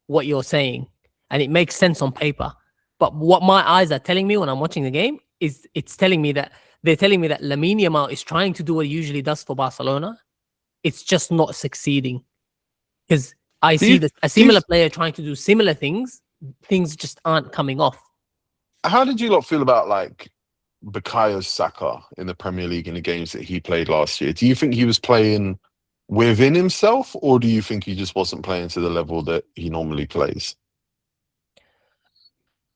what you're saying, and it makes sense on paper. But what my eyes are telling me when I'm watching the game is they're telling me that Lamine Yamal is trying to do what he usually does for Barcelona. It's just not succeeding. Because I see a similar player trying to do similar things. Things just aren't coming off. How did you lot feel about Bukayo Saka in the Premier League in the games that he played last year? Do you think he was playing within himself, or do you think he just wasn't playing to the level that he normally plays?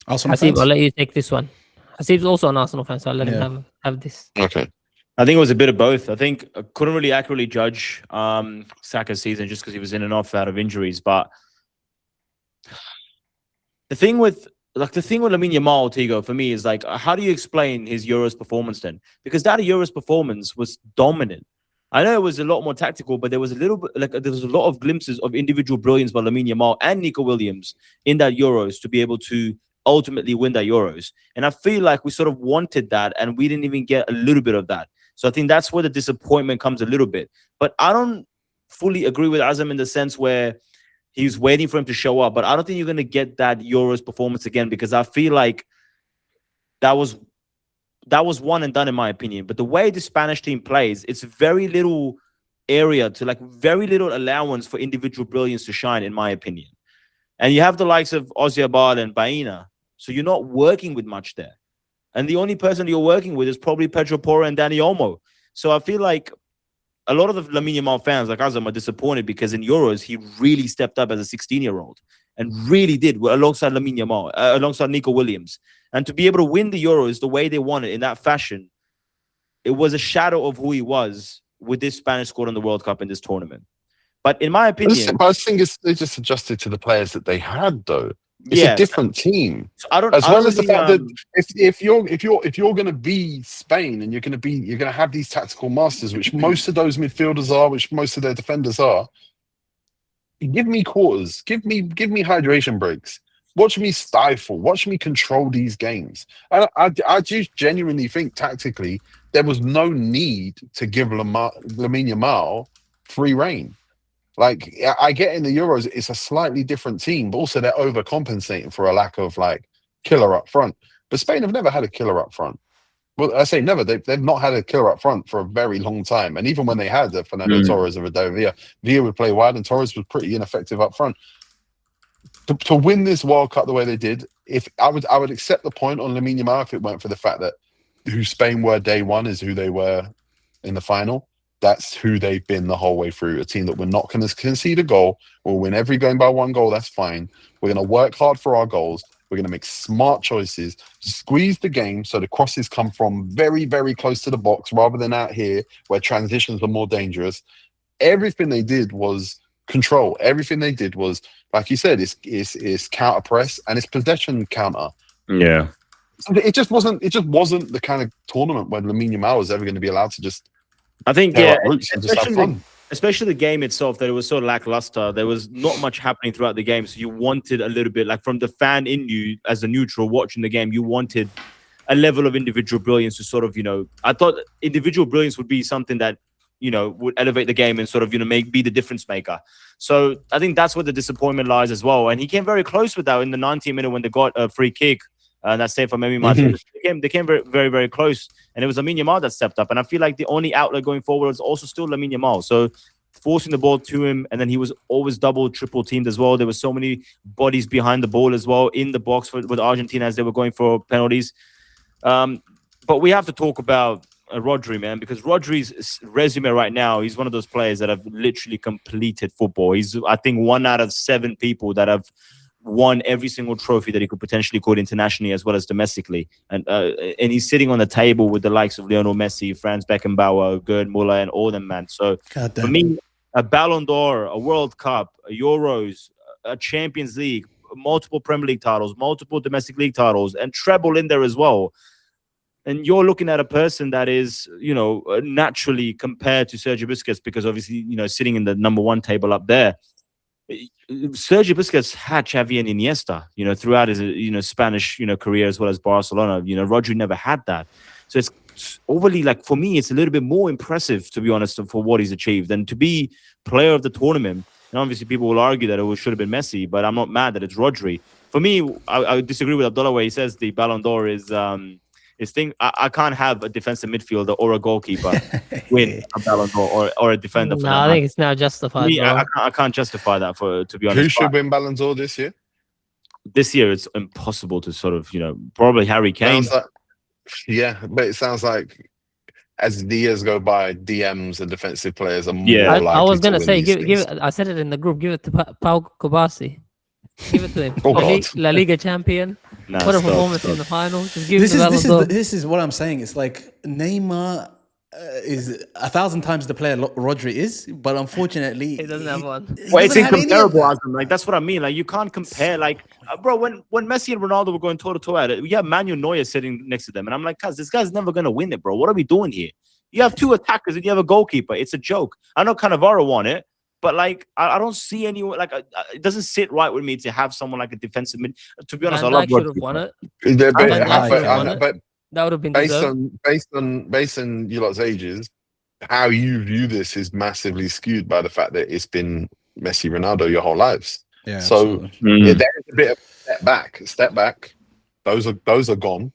Hasib, I'll let you take this one. Hasib's also an Arsenal fan, so I'll let him have this. Okay. I think it was a bit of both. I think I couldn't really accurately judge Saka's season just because he was in and off out of injuries. But the thing with Lamine Yamal, Tigo, for me is how do you explain his Euros performance then? Because that Euros performance was dominant. I know it was a lot more tactical, but there was a little bit there was a lot of glimpses of individual brilliance by Lamine Yamal and Nico Williams in that Euros to be able to ultimately win that Euros. And I feel like we sort of wanted that and we didn't even get a little bit of that. So I think that's where the disappointment comes a little bit. But I don't fully agree with Azam in the sense where he's waiting for him to show up. But I don't think you're going to get that Euros performance again, because I feel like that was one and done in my opinion. But the way the Spanish team plays, it's very little area to very little allowance for individual brilliance to shine, in my opinion. And you have the likes of Ozyabal and Baena. So you're not working with much there. And the only person you're working with is probably Pedro Porro and Dani Olmo. So I feel like a lot of the Lamine Yamal fans like Azam are disappointed because in Euros, he really stepped up as a 16-year-old and really did alongside Lamine Yamal, alongside Nico Williams. And to be able to win the Euros the way they won it in that fashion, it was a shadow of who he was with this Spanish squad in the World Cup in this tournament. But in my opinion... But I think they just adjusted to the players that they had, though. It's a different team. So I don't. As I well don't as the really, fact that if you're going to be Spain and you're going to have these tactical masters, which most of those midfielders are, which most of their defenders are, give me quarters, give me hydration breaks. Watch me stifle. Watch me control these games. And I just genuinely think tactically there was no need to give Lamine Yamal free reign. Like, I get in the Euros, it's a slightly different team, but also they're overcompensating for a lack of like killer up front. But Spain have never had a killer up front. Well, I say never. They've not had a killer up front for a very long time. And even when they had a Fernando Torres or a David Villa would play wide, and Torres was pretty ineffective up front. To win this World Cup the way they did, if I would accept the point on Lamine Yamal if it weren't for the fact that who Spain were day one is who they were in the final. That's who they've been the whole way through. A team that we're not going to concede a goal. We'll win every game by one goal. That's fine. We're going to work hard for our goals. We're going to make smart choices, squeeze the game so the crosses come from very, very close to the box rather than out here where transitions are more dangerous. Everything they did was control. Everything they did was, like you said, it's counter press and it's possession counter. Yeah. It just wasn't the kind of tournament where Lamine Yamal was ever going to be allowed to just. I think, fun. Especially the game itself, that it was so lackluster. There was not much happening throughout the game, so you wanted a little bit, like from the fan in you as a neutral watching the game, you wanted a level of individual brilliance to sort of, I thought individual brilliance would be something that, would elevate the game and sort of, be the difference maker. So I think that's where the disappointment lies as well. And he came very close with that in the 90th minute when they got a free kick. And that's safe for maybe they came very, very, very close. And it was Lamine Yamal that stepped up. And I feel like the only outlet going forward was also still Lamine Yamal. So forcing the ball to him, and then he was always double, triple teamed as well. There were so many bodies behind the ball as well in the box with Argentina as they were going for penalties. But we have to talk about Rodri, man, because Rodri's resume right now, he's one of those players that have literally completed football. He's, I think, 1 out of 7 people that have won every single trophy that he could potentially call internationally as well as domestically. And he's sitting on the table with the likes of Lionel Messi, Franz Beckenbauer, Gerd Muller, and all them, man. So for me, a Ballon d'Or, a World Cup, a Euros, a Champions League, multiple Premier League titles, multiple domestic league titles, and treble in there as well. And you're looking at a person that is, naturally compared to Sergio Busquets, because obviously, sitting in the number 1 table up there. Sergio Busquets had Xavi and Iniesta, throughout his, Spanish, career as well as Barcelona. Rodri never had that. So it's overly, like, for me, it's a little bit more impressive, to be honest, for what he's achieved. And to be player of the tournament, and obviously people will argue that it should have been Messi, but I'm not mad that it's Rodri. For me, I disagree with Abdullah where he says the Ballon d'Or is his thing. I can't have a defensive midfielder or a goalkeeper win a Ballon d'Or or a defender. No, I think it's now justified. Me, I can't justify that, to be honest. Who should win Ballon d'Or this year? This year, it's impossible to sort of, probably Harry Kane. But it sounds like as the years go by, DMs and defensive players are more likely I was going to to say, give it, I said it in the group, give it to Pau Kobasi. Give it to him. God. La Liga champion. What a performance in the final. Just give this is what I'm saying. It's like Neymar is 1,000 times the player Rodri is, but unfortunately he doesn't have one. Well, it's incomparable, Azam. Like, that's what I mean. Like, you can't compare. Like, bro, when Messi and Ronaldo were going toe to toe at it, we have Manuel Neuer sitting next to them, and I'm like, cuz this guy's never gonna win it, bro. What are we doing here? You have 2 attackers and you have a goalkeeper. It's a joke. I know Cannavaro won it, but like, I don't see anyone. Like, it doesn't sit right with me to have someone like a defensive mid. To be honest, I love Rodri. Won it. But that would have been based on you lot's ages, how you view this is massively skewed by the fact that it's been Messi, Ronaldo your whole lives. Yeah. So there is a bit of a step back. Those are gone.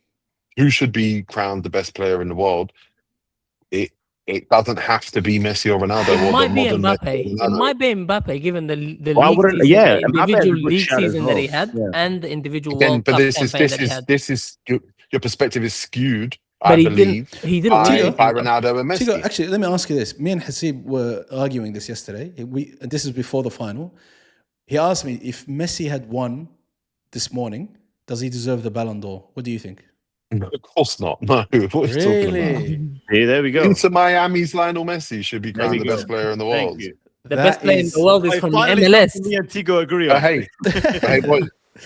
Who should be crowned the best player in the world? It doesn't have to be Messi or Ronaldo. It might be Mbappe. It might be Mbappe, given the individual league season that he had and the individual World Cup campaign that he had. This is your perspective is skewed. But I believe he didn't by Ronaldo and Messi. Tigo, actually, let me ask you this. Me and Hasib were arguing this yesterday. This is before the final. He asked me if Messi had won this morning, does he deserve the Ballon d'Or? What do you think? No, of course not. No, what are you talking about? Hey, there we go. Into Miami's Lionel Messi should be crowned the best player in the world. The best player in the world is from the MLS. Me and Tigo agree. Hey,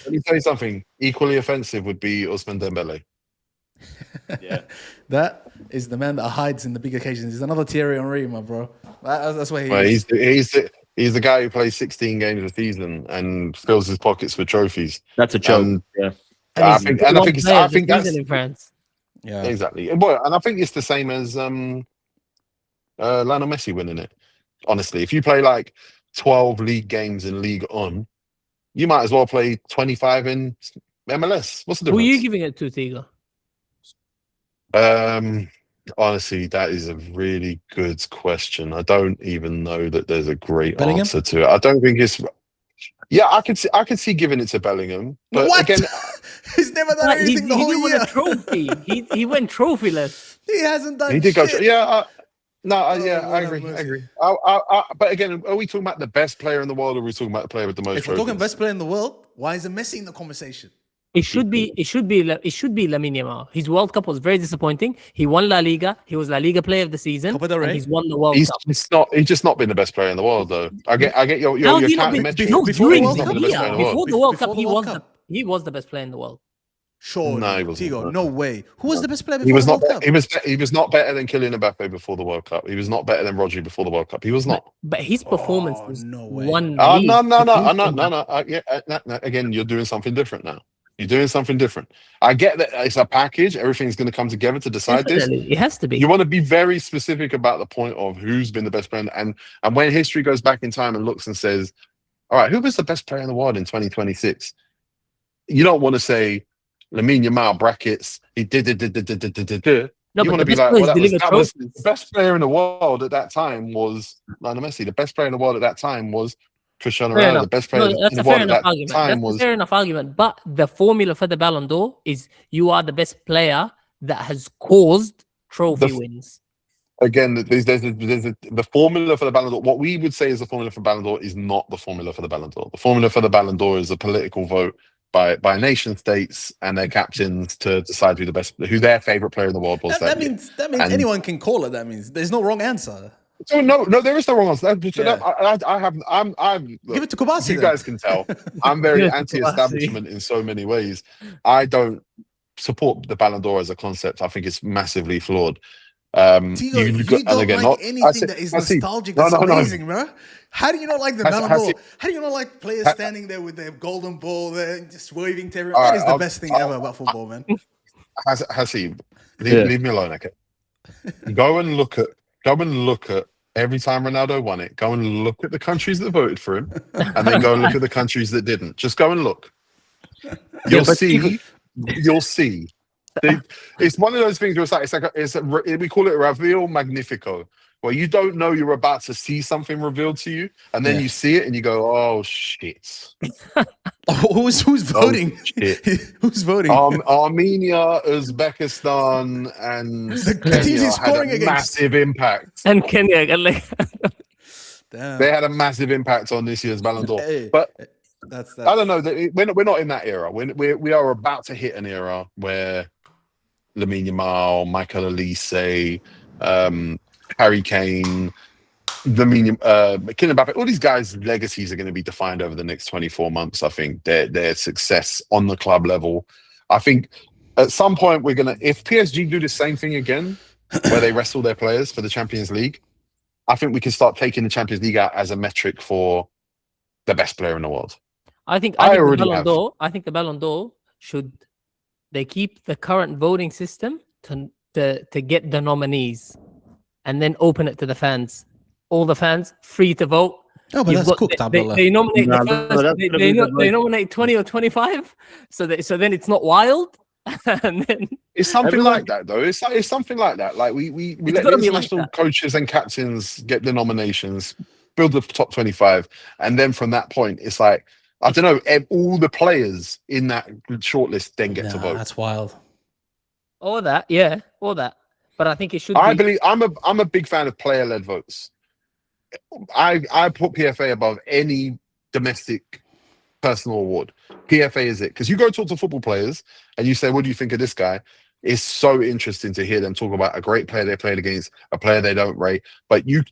Let me tell you something. Equally offensive would be Ousmane Dembele. Yeah. That is the man that hides in the big occasions. He's another Thierry Henry, my bro. That's where he Well, is. he's the guy who plays 16 games a season and fills his pockets with trophies. That's a joke. And Yeah. I think that's in France. Yeah. exactly. Well, and I think it's the same as Lionel Messi winning it. Honestly, if you play like 12 league games in League On, you might as well play 25 in MLS. What's the Who are you difference? giving it to, Tigo? Honestly, that is a really good question. I don't even know that there's a great Bellingham? answer to it. I don't think it's. Yeah, I could see giving it to Bellingham, but What? again, He's never done anything the he whole didn't win year. a trophy. He went trophyless. He hasn't done he did go. shit. Yeah, I Lord have agree. mercy. But again, are we talking about the best player in the world, or are we talking about the player with the most If we're talking trophies? best player in the world, why isn't Messi in the conversation? It should be Lamine Yamal. His World Cup was very disappointing. He won La Liga. He was La Liga Player of the Season. Copa del And Rey. he's won the World He's Cup. just not been the best player in the world, though. I get your How have you not counting been? metric. No, before during the World the Cup, he's not been the best player in the year, world. before the World Cup, Before the World Cup. he was the best player in the world. Sure. No, he wasn't. Tigo, no way. Who was the best player He before was the not. World Cup? He was not better than Kylian Mbappe before the World Cup. He was not better than Rodri before the World Cup. He was not. But his performance Oh, was no way. one. No. league. No. Again, you're doing something different now. You're doing something different. I get that it's a package. Everything's going to come together to decide this. Definitely. It has to be. You want to be very specific about the point of who's been the best player. And when history goes back in time and looks and says, all right, who was the best player in the world in 2026? You don't want to say Lamine Yamal brackets. He did. No, You but want to the be best like, players well, deliver that was the trophies. best player in the world at that time was Lionel Messi. The best player in the world at that time was Cristiano Fair Ronaldo. enough. The best player No, in that's the a fair world at enough that argument. time That's was. a fair enough argument. But the formula for the Ballon d'Or is you are the best player that has caused trophy wins. Again, the formula for the Ballon d'Or. What we would say is the formula for Ballon d'Or is not the formula for the Ballon d'Or. The formula for the Ballon d'Or is a political vote by nation states and their captains to decide who their favorite player in the world was. That means And- anyone can call it. That means there's no wrong answer. So no, there is no wrong answer. Yeah. I'm Give it to Kubasi. you then. guys can tell I'm very Give it to anti-establishment in so many ways. I don't support the Ballon d'Or as a concept. I think it's massively flawed. Tigo, you don't like anything that is nostalgic. No, That's no, no. amazing, bro. How do you not like the Ballon Hasib. d'Or? How do you not like players standing there with their golden ball there, just waving to everyone? All That right, is the best thing ever about football, man. Hasib, Yeah. leave me alone, okay? Go and look at every time Ronaldo won it. Go and look at the countries that voted for him, and then go and look at the countries that didn't. Just go and look. You'll see. It's one of those things where we call it reveal magnifico, where you don't know you're about to see something revealed to you, and then Yeah. you see it and you go, "Oh shit!" Who's voting? shit. Who's voting? Armenia, Uzbekistan, and The Kenya teams he's had scoring a against. massive impact. And Kenya, like, Damn. They had a massive impact on this year's Ballon d'Or. Hey, But that's I don't know. We're not in that era. We are about to hit an era where Lamine Yamal, Michael Olise, Harry Kane, Kylian Mbappe, all these guys' legacies are going to be defined over the next 24 months. I think their success on the club level. I think at some point we're going to, if PSG do the same thing again, where they wrestle their players for the Champions League, I think we can start taking the Champions League out as a metric for the best player in the world. I think I the already Ballon have. d'Or. I think the Ballon d'Or should they keep the current voting system to get the nominees, and then open it to the fans. All the fans free to vote. Oh, but You've that's got- cooked, they, Abdullah. they nominate No, the no, first, that's they, gonna they, be the no- they vote. nominate 20 or 25, so then it's not wild. And then It's something Everyone- like that, though. It's something like that. Like we It's let gotta the be like international that. coaches and captains get the nominations, build the top 25, and then from that point, it's like I don't know. All the players in that shortlist then get to Nah, vote. that's wild. all that, yeah, all that. But I think it should I be. believe I'm a big fan of player-led votes. I put PFA above any domestic personal award. PFA is it because you go talk to football players and you say, "What do you think of this guy?" It's so interesting to hear them talk about a great player they played against, a player they don't rate. But you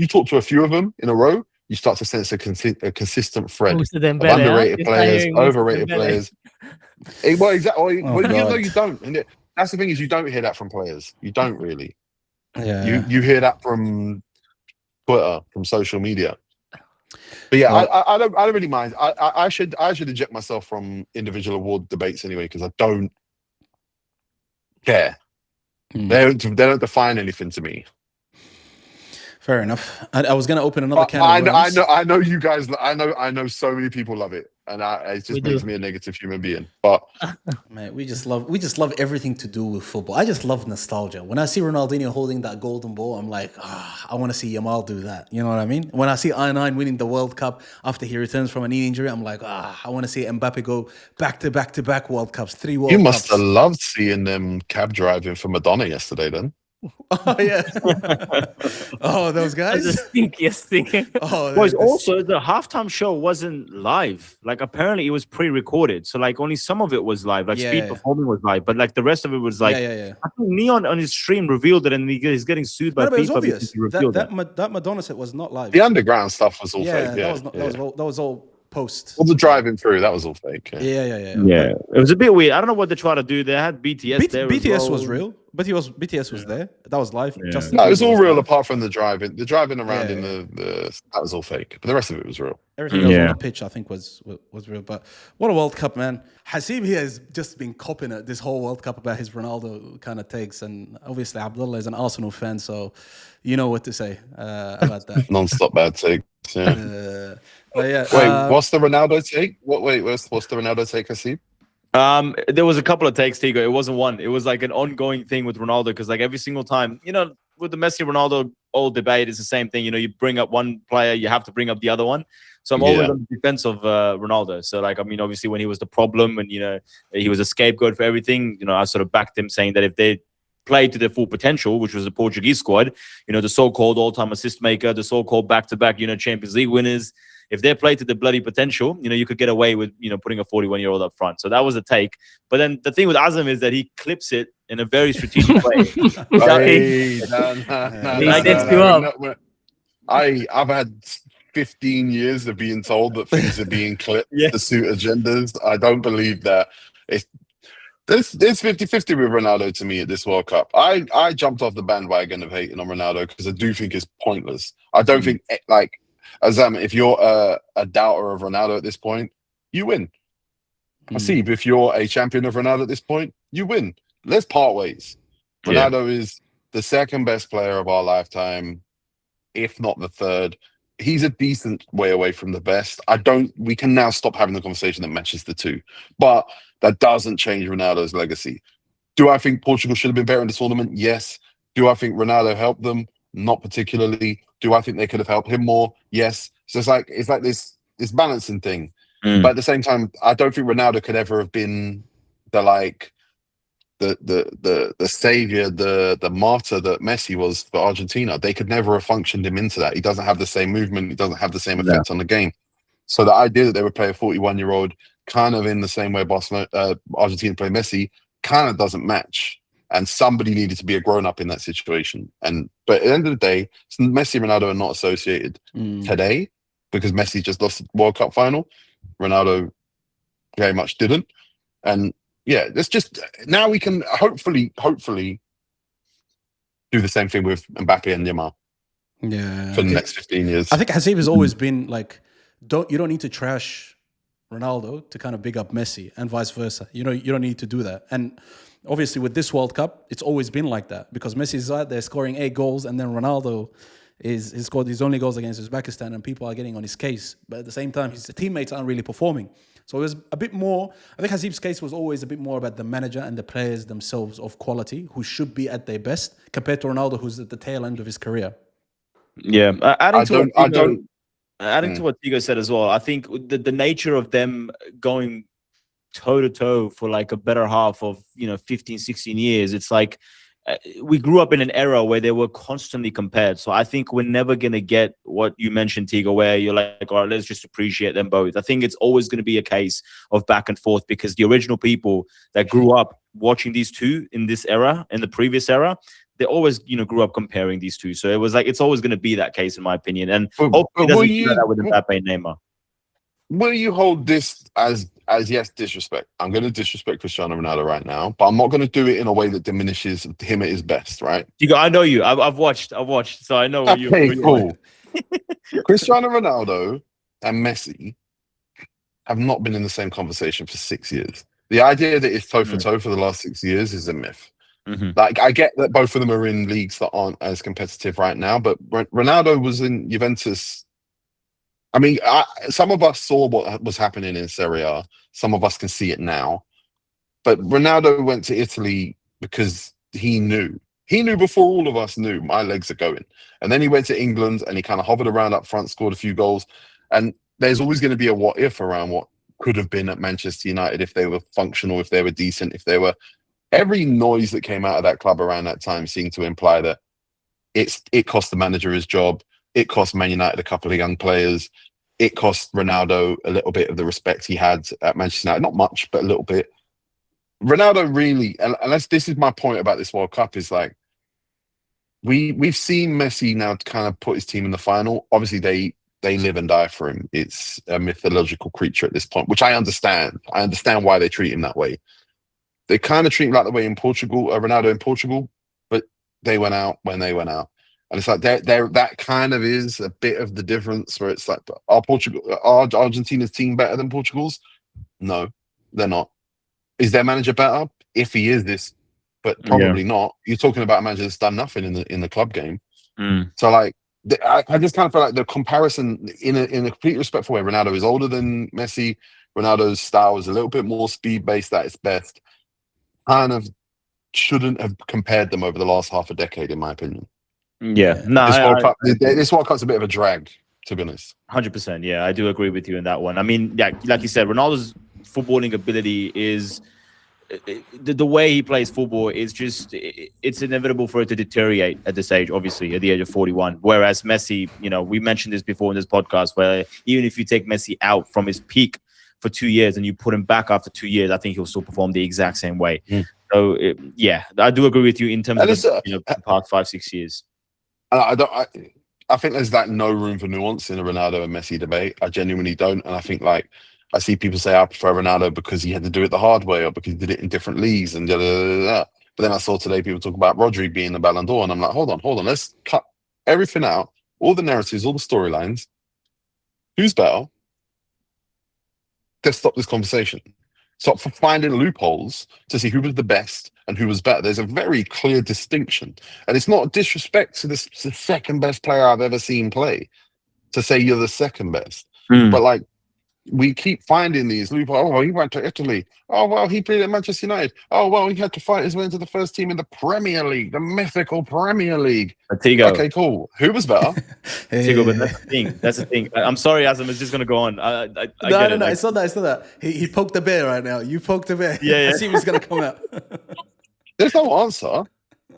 talk to a few of them in a row, you start to sense a consistent thread Moussa of Dembele, huh? underrated You're players, hiring Moussa overrated Dembele. players. Well, exactly. Oh, Well, you know, God. you don't. And that's the thing is, you don't hear that from players. You don't really. Yeah. You hear that from Twitter, from social media. But yeah, Well- I don't really mind. I should eject myself from individual award debates anyway because I don't care. They don't define anything to me. Fair enough. I was going to open another But can of worms. I know you guys. I know so many people love it, and it just We makes do. me a negative human being. But Mate, we just love everything to do with football. I just love nostalgia. When I see Ronaldinho holding that golden ball, I'm like, I want to see Yamal do that. You know what I mean? When I see I9 winning the World Cup after he returns from a knee injury, I'm like, I want to see Mbappe go back to back World Cups, 3 World you Cups. must have loved seeing them cab driving for Madonna yesterday, then. Oh yeah. Oh, those That's the guys. stinkiest thing. Oh, Boys, this- also the halftime show wasn't live. Like apparently it was pre-recorded, so like only some of it was live. Like Yeah, Speed yeah. performing was live, but like the rest of it was like. yeah. I think Neon on his stream revealed it, and he's getting sued by No, but it was FIFA obvious. because he revealed That Madonna set was not live. The underground stuff was all Yeah, fake. Yeah, that was all post. all the driving through, that was all fake. Yeah. Yeah, it was a bit weird. I don't know what they tried to do. They had BTS there. as BTS well. was real, but BTS was there. That was live. Yeah. Justin No, it was Bieber all real live. apart from the driving. The driving around Yeah, in the that was all fake. But the rest of it was real. Everything else on Yeah. the pitch, I think, was real. But what a World Cup, man! Hasib here has just been copying it this whole World Cup about his Ronaldo kind of takes, and obviously Abdullah is an Arsenal fan, so you know what to say about that. Non-stop bad takes. Yeah. But yeah, Wait, what's the Ronaldo take? What's the Ronaldo take, Hasib? There was a couple of takes, Tigo. It wasn't one. It was like an ongoing thing with Ronaldo because like every single time, you know, with the Messi Ronaldo old debate, it's the same thing. You know, you bring up one player, you have to bring up the other one. So I'm always Yeah. on the defense of Ronaldo. So like, I mean, obviously when he was the problem and, you know, he was a scapegoat for everything, you know, I sort of backed him saying that if they played to their full potential, which was the Portuguese squad, you know, the so-called all-time assist maker, the so-called back-to-back, you know, Champions League winners, if they played to the bloody potential, you know, you could get away with, you know, putting a 41-year-old up front. So that was a take. But then the thing with Azam is that he clips it in a very strategic way. Hey, He sets you up. I've had 15 years of being told that things are being clipped Yeah. to suit agendas. I don't believe that. There's 50-50 with Ronaldo to me at this World Cup. I jumped off the bandwagon of hating on Ronaldo because I do think it's pointless. I don't think, like, Azam, if you're a doubter of Ronaldo at this point, you win. I see. If you're a champion of Ronaldo at this point, you win. Let's part ways. Yeah. Ronaldo is the second best player of our lifetime, if not the third. He's a decent way away from the best. We can now stop having the conversation that matches the two. But that doesn't change Ronaldo's legacy. Do I think Portugal should have been better in the tournament? Yes. Do I think Ronaldo helped them? Not particularly. Do I think they could have helped him more? Yes. So it's like this balancing thing. Mm. But at the same time, I don't think Ronaldo could ever have been the savior, the martyr that Messi was for Argentina. They could never have functioned him into that. He doesn't have the same movement. He doesn't have the same effect on the game. So the idea that they would play a 41-year-old kind of in the same way Argentina play Messi kind of doesn't match. And somebody needed to be a grown-up in that situation. But at the end of the day, Messi and Ronaldo are not associated today because Messi just lost the World Cup final. Ronaldo very much didn't. And yeah, let's just now we can hopefully do the same thing with Mbappe and Yamal for the next 15 years. I think Hasib has always been like, you don't need to trash Ronaldo to kind of big up Messi and vice versa. You know, you don't need to do that. And obviously with this World Cup, it's always been like that because Messi is out there scoring 8 goals and then Ronaldo he's scored his only goals against Uzbekistan and people are getting on his case. But at the same time, his teammates aren't really performing. So it was a bit more, I think Hasib's case was always a bit more about the manager and the players themselves of quality who should be at their best compared to Ronaldo who's at the tail end of his career. Yeah, adding to what Tigo said as well, I think the nature of them going toe-to-toe for like a better half of, 15, 16 years, it's like we grew up in an era where they were constantly compared. So I think we're never going to get what you mentioned, Tigo, where you're like, all right, let's just appreciate them both. I think it's always going to be a case of back and forth because the original people that grew up watching these two in this era, in the previous era, they always, grew up comparing these two. So it was like, it's always going to be that case, in my opinion. And But hopefully it will doesn't do that with Mbappe and Neymar. Will you hold this as yes, disrespect? I'm going to disrespect Cristiano Ronaldo right now, but I'm not going to do it in a way that diminishes him at his best, right? I know you. I've watched, so I know what you. Okay, cool. Cristiano Ronaldo and Messi have not been in the same conversation for 6 years. The idea that it's toe for toe for the last 6 years is a myth. Like, I get that both of them are in leagues that aren't as competitive right now, but Ronaldo was in Juventus. I mean, some of us saw what was happening in Serie A. Some of us can see it now. But Ronaldo went to Italy because he knew. He knew before all of us knew, my legs are going. And then he went to England and he kind of hovered around up front, scored a few goals. And there's always going to be a what if around what could have been at Manchester United if they were functional, if they were decent, if they were... Every noise that came out of that club around that time seemed to imply that it cost the manager his job. It cost Man United a couple of young players. It cost Ronaldo a little bit of the respect he had at Manchester United. Not much, but a little bit. Ronaldo really, unless this is my point about this World Cup, is like, we've seen Messi now kind of put his team in the final. Obviously, they live and die for him. It's a mythological creature at this point, which I understand. I understand why they treat him that way. They kind of treat him like the way in Portugal, Ronaldo in Portugal, but they went out when they went out. And it's like that kind of is a bit of the difference where it's like, are Argentina's team better than Portugal's? No, they're not. Is their manager better? If he is this, but probably not. You're talking about a manager that's done nothing in the club game. So like, I just kind of feel like the comparison in a complete respectful way. Ronaldo is older than Messi. Ronaldo's style is a little bit more speed based at its best. Kind of shouldn't have compared them over the last half a decade, in my opinion. Yeah, no, this World Cup's a bit of a drag, to be honest. 100%. Yeah, I do agree with you in that one. I mean, yeah, like you said, Ronaldo's footballing ability is the way he plays football is just it's inevitable for it to deteriorate at this age, obviously at the age of 41. Whereas Messi, we mentioned this before in this podcast, where even if you take Messi out from his peak for 2 years and you put him back after 2 years, I think he'll still perform the exact same way. So I do agree with you in terms of the past 5-6 years. I think there's like no room for nuance in a Ronaldo and Messi debate. I genuinely don't. And I think like I see people say I prefer Ronaldo because he had to do it the hard way or because he did it in different leagues and da, da, da, da. But then I saw today people talk about Rodri being the Ballon d'Or, and I'm like, hold on, let's cut everything out, all the narratives, all the storylines. Who's better? Let's stop this conversation. Stop finding loopholes to see who was the best and who was better. There's a very clear distinction. And it's not a disrespect to the second best player I've ever seen play to say you're the second best. But like, we keep finding these loopholes. Oh, well, he went to Italy. Oh, well, he played at Manchester United. Oh, well, he had to fight his way into the first team in the Premier League, the mythical Premier League. Tigo. Okay, cool. Who was better? Tigo, but that's the thing. That's the thing. I'm sorry, Azam is just going to go on. I get it. It's not that. He poked the bear right now. You poked the bear. Yeah. I see what's going to come out. There's no answer.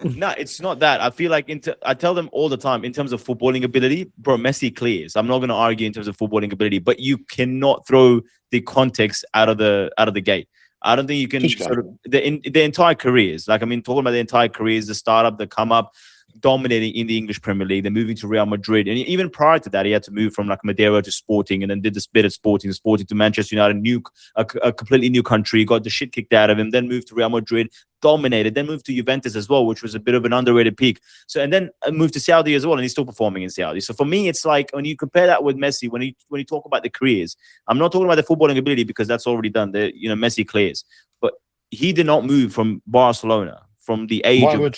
No, it's not that. I feel like I tell them all the time in terms of footballing ability, bro, Messi clears. I'm not going to argue in terms of footballing ability, but you cannot throw the context out of the gate. I don't think you can sort of the entire careers. Like, I mean, talking about the entire careers, the startup, the come up, dominating in the English Premier League, then moving to Real Madrid. And even prior to that, he had to move from like Madeira to Sporting and then did this bit at Sporting to Manchester United, a completely new country, got the shit kicked out of him, then moved to Real Madrid, dominated, then moved to Juventus as well, which was a bit of an underrated peak. So, and then moved to Saudi as well, and he's still performing in Saudi. So for me, it's like when you compare that with Messi, when you talk about the careers, I'm not talking about the footballing ability because that's already done. Messi clears, but he did not move from Barcelona. From the age why would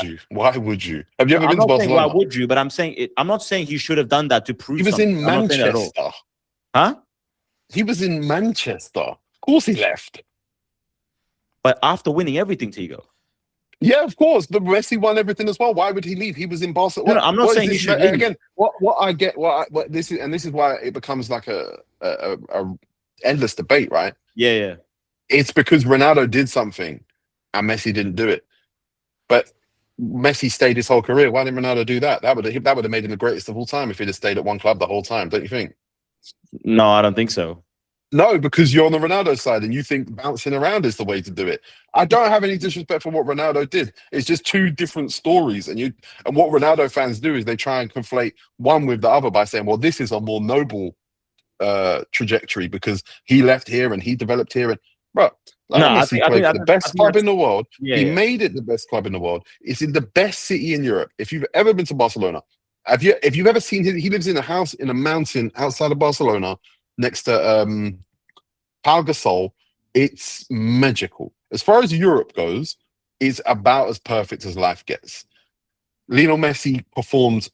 you? Have you ever been to Barcelona? Why would you? But I'm saying I'm not saying he should have done that to prove he was something. In Manchester. Huh? He was in Manchester. Of course he left. But after winning everything, Tigo. Yeah, of course. But Messi won everything as well. Why would he leave? He was in Barcelona. No, I'm not saying he should leave. Again, what I get, what this is why it becomes like a endless debate, right? Yeah. It's because Ronaldo did something and Messi didn't do it. But Messi stayed his whole career. Why didn't Ronaldo do that? That would have made him the greatest of all time if he'd have stayed at one club the whole time, don't you think? No, I don't think so. No, because you're on the Ronaldo side and you think bouncing around is the way to do it. I don't have any disrespect for what Ronaldo did. It's just two different stories. And what Ronaldo fans do is they try and conflate one with the other by saying, well, this is a more noble trajectory because he left here and he developed here. And bro, Messi played for the best club in the world. He made it the best club in the world. It's in the best city in Europe. If you've ever been to Barcelona, if you've ever seen him, he lives in a house in a mountain outside of Barcelona next to Pau Gasol. It's magical. As far as Europe goes, it's about as perfect as life gets. Lionel Messi performed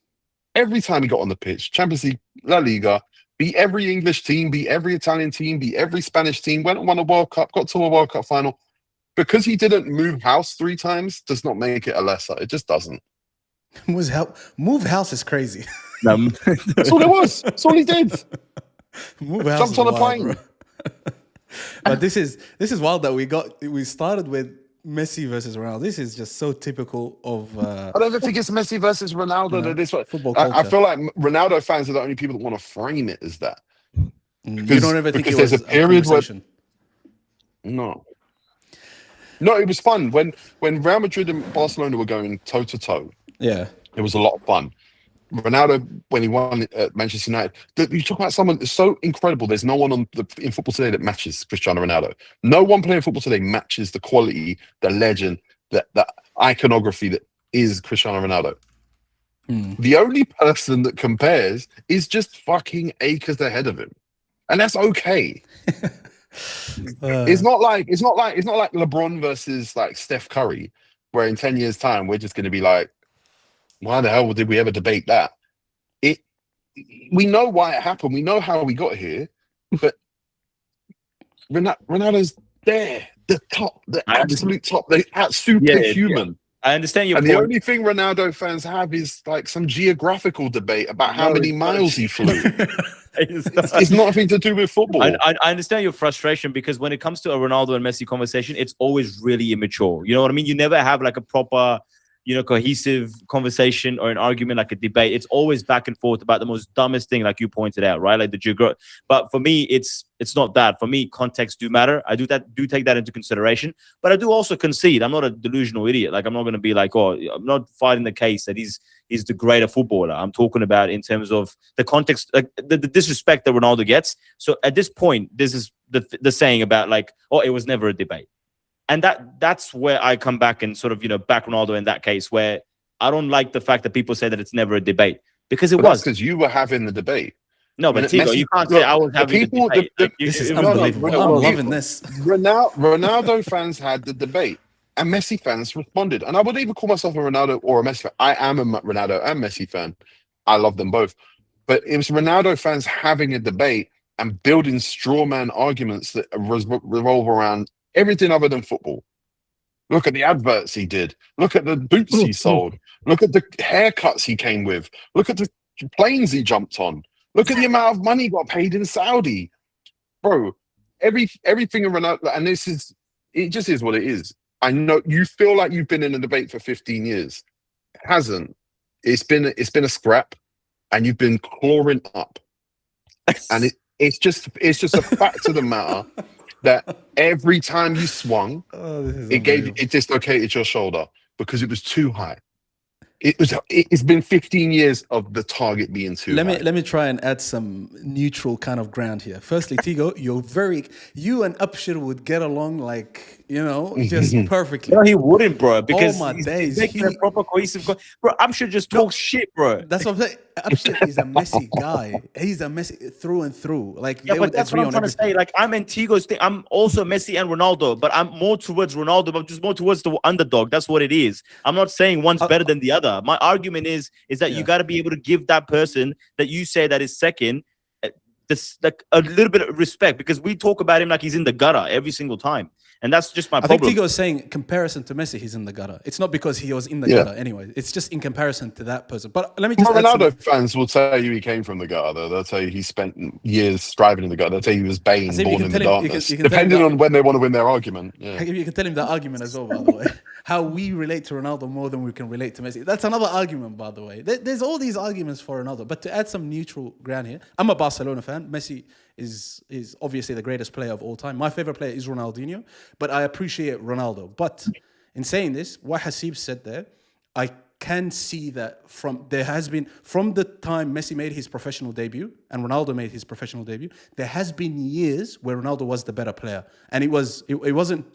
every time he got on the pitch. Champions League, La Liga, beat every English team, beat every Italian team, beat every Spanish team, went and won a World Cup, got to a World Cup final. Because he didn't move house 3 times does not make it a lesser. It just doesn't. Move house is crazy. That's all it was. That's all he did. Move house jumped on a plane. But this is wild that we started with Messi versus Ronaldo. This is just so typical of. I don't even think it's Messi versus Ronaldo. That this football culture. I feel like Ronaldo fans are the only people that want to frame it as that. Because, you don't ever think it was there's a period where no, it was fun when Real Madrid and Barcelona were going toe to toe. Yeah, it was a lot of fun. Ronaldo, when he won at Manchester United, you talk about someone that's so incredible. There's no one in football today that matches Cristiano Ronaldo. No one playing football today matches the quality, the legend, the iconography that is Cristiano Ronaldo. The only person that compares is just fucking acres ahead of him, and that's okay. It's not like LeBron versus like Steph Curry, where in 10 years' time we're just going to be like, why the hell did we ever debate that? We know why it happened. We know how we got here. But Ronaldo's there, the top, the absolute top, the superhuman. Yeah. I understand your point. And the only thing Ronaldo fans have is like some geographical debate about how many miles he flew. It's nothing to do with football. I understand your frustration because when it comes to a Ronaldo and Messi conversation, it's always really immature. You know what I mean? You never have like a proper, cohesive conversation or an argument, like a debate. It's always back and forth about the most dumbest thing, like you pointed out, right? Like but for me, it's not that. For me, context do matter. I do take that into consideration, but I do also concede. I'm not a delusional idiot. Like I'm not going to be like, I'm not fighting the case that he's the greater footballer. I'm talking about in terms of the context, like the disrespect that Ronaldo gets. So at this point, this is the saying about like, it was never a debate. And that's where I come back and sort of, back Ronaldo in that case, where I don't like the fact that people say that it's never a debate because it was. Because you were having the debate. No, but Tigo, you can't say I was having the debate. This is unbelievable. I'm loving this. Ronaldo fans had the debate and Messi fans responded. And I would even call myself a Ronaldo or a Messi fan. I am a Ronaldo and Messi fan. I love them both. But it was Ronaldo fans having a debate and building straw man arguments that revolve around everything other than football. Look at the adverts he did. Look at the boots he sold. Look at the haircuts he came with. Look at the planes he jumped on. Look at the amount of money he got paid in Saudi. Bro, everything in Ronaldo, and it just is what it is. I know you feel like you've been in a debate for 15 years. It hasn't. It's been a scrap, and you've been clawing up. And it's just a fact of the matter that every time you swung, it dislocated your shoulder because it was too high. It's been 15 years of the target being too high. Let me try and add some neutral kind of ground here. Firstly, Tigo, you and Upshir would get along like, just perfectly. No, he wouldn't, bro. Because my days, making a proper cohesive. Bro, Upshir just talks shit, bro. That's what I'm saying. Upshir is a Messi guy. He's a Messi through and through. Like, yeah, but that's what I'm trying to say. Like, I'm in Tigo's thing. I'm also Messi and Ronaldo, but I'm more towards Ronaldo, but just more towards the underdog. That's what it is. I'm not saying one's better than the other. My argument is that you got to be able to give that person that you say that is second this like a little bit of respect, because we talk about him like he's in the gutter every single time, and that's just my problem. I think Tigo is saying comparison to Messi, he's in the gutter. It's not because he was in the gutter anyway. It's just in comparison to that person. But let me just. Ronaldo fans will tell you he came from the gutter, though. They'll tell you he spent years striving in the gutter. They'll tell you he was Bane, born in the darkness. Depending on when they want to win their argument. Yeah. You can tell him that argument as well, by the way. how we relate to Ronaldo more than we can relate to Messi. That's another argument, by the way. There's all these arguments for Ronaldo, but to add some neutral ground here, I'm a Barcelona fan. Messi is obviously the greatest player of all time. My favorite player is Ronaldinho, but I appreciate Ronaldo. But in saying this, what Hasib said there, I can see that from the time Messi made his professional debut and Ronaldo made his professional debut, there has been years where Ronaldo was the better player, and it wasn't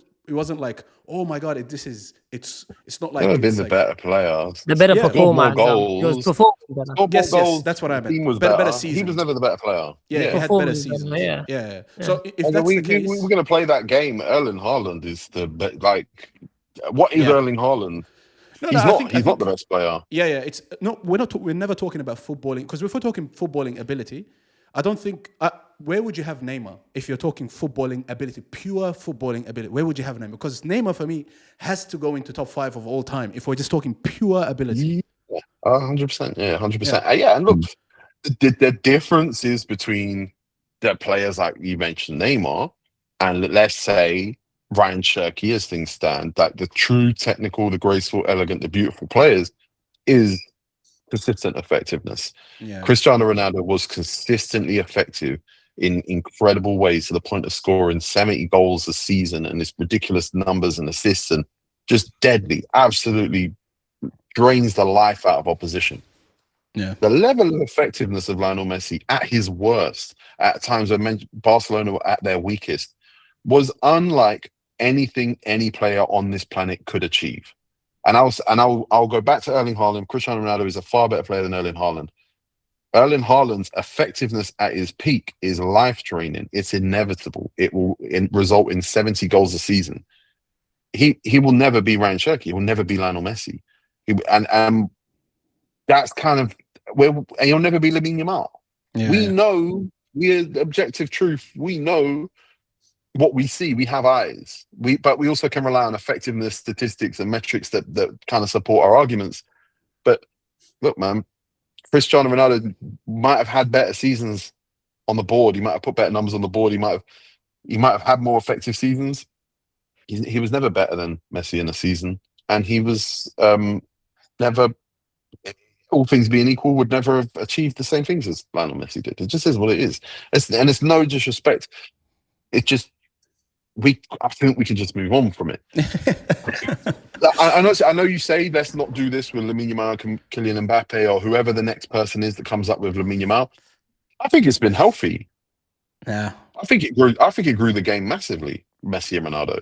like, oh my god, it's not like Never been the like, better player. The better Yeah. performer. Got more He was goals. performing better. Scored more Yes, goals. that's what I meant. Team was Better better. seasons. He was never the better player. Yeah, he had better Performance, seasons. yeah. Yeah. So if And that's we, the case, we're going to play that game. Erling Haaland is what is Yeah. Erling Haaland? No, He's I not. think- He's not the best player. Yeah. It's no. We're never talking about footballing, because if we're talking footballing ability, I don't think. Where would you have Neymar if you're talking footballing ability, pure footballing ability? Where would you have Neymar? Because Neymar for me has to go into top 5 of all time if we're just talking pure ability. 100%. Yeah, 100%. Yeah, and look, the differences between the players like you mentioned, Neymar, and let's say Ryan Cherky, as things stand, like the true technical, the graceful, elegant, the beautiful players, is consistent effectiveness. Yeah. Cristiano Ronaldo was consistently effective in incredible ways, to the point of scoring 70 goals a season and this ridiculous numbers and assists, and just deadly, absolutely drains the life out of opposition. Yeah. The level of effectiveness of Lionel Messi at his worst, at times when Barcelona were at their weakest, was unlike anything any player on this planet could achieve. And I'll go back to Erling Haaland. Cristiano Ronaldo is a far better player than Erling Haaland. Erling Haaland's effectiveness at his peak is life-draining. It's inevitable. It will result in 70 goals a season. He will never be Ryan Cherky. He will never be Lionel Messi. And that's kind of where, and he'll never be Lamine Yamal. Yeah. We know, we're objective truth. We know what we see. We have eyes. But we also can rely on effectiveness, statistics, and metrics that kind of support our arguments. But look, man, Cristiano Ronaldo might have had better seasons on the board. He might have put better numbers on the board. He might have had more effective seasons. He was never better than Messi in a season, and he was never, all things being equal, would never have achieved the same things as Lionel Messi did. It just is what it is. And it's no disrespect. It just, I think we can just move on from it. I know you say let's not do this with Lamine Yamal and Kylian Mbappe or whoever the next person is that comes up with Lamine Yamal. I think it's been healthy. Yeah. I think it grew the game massively, Messi and Ronaldo.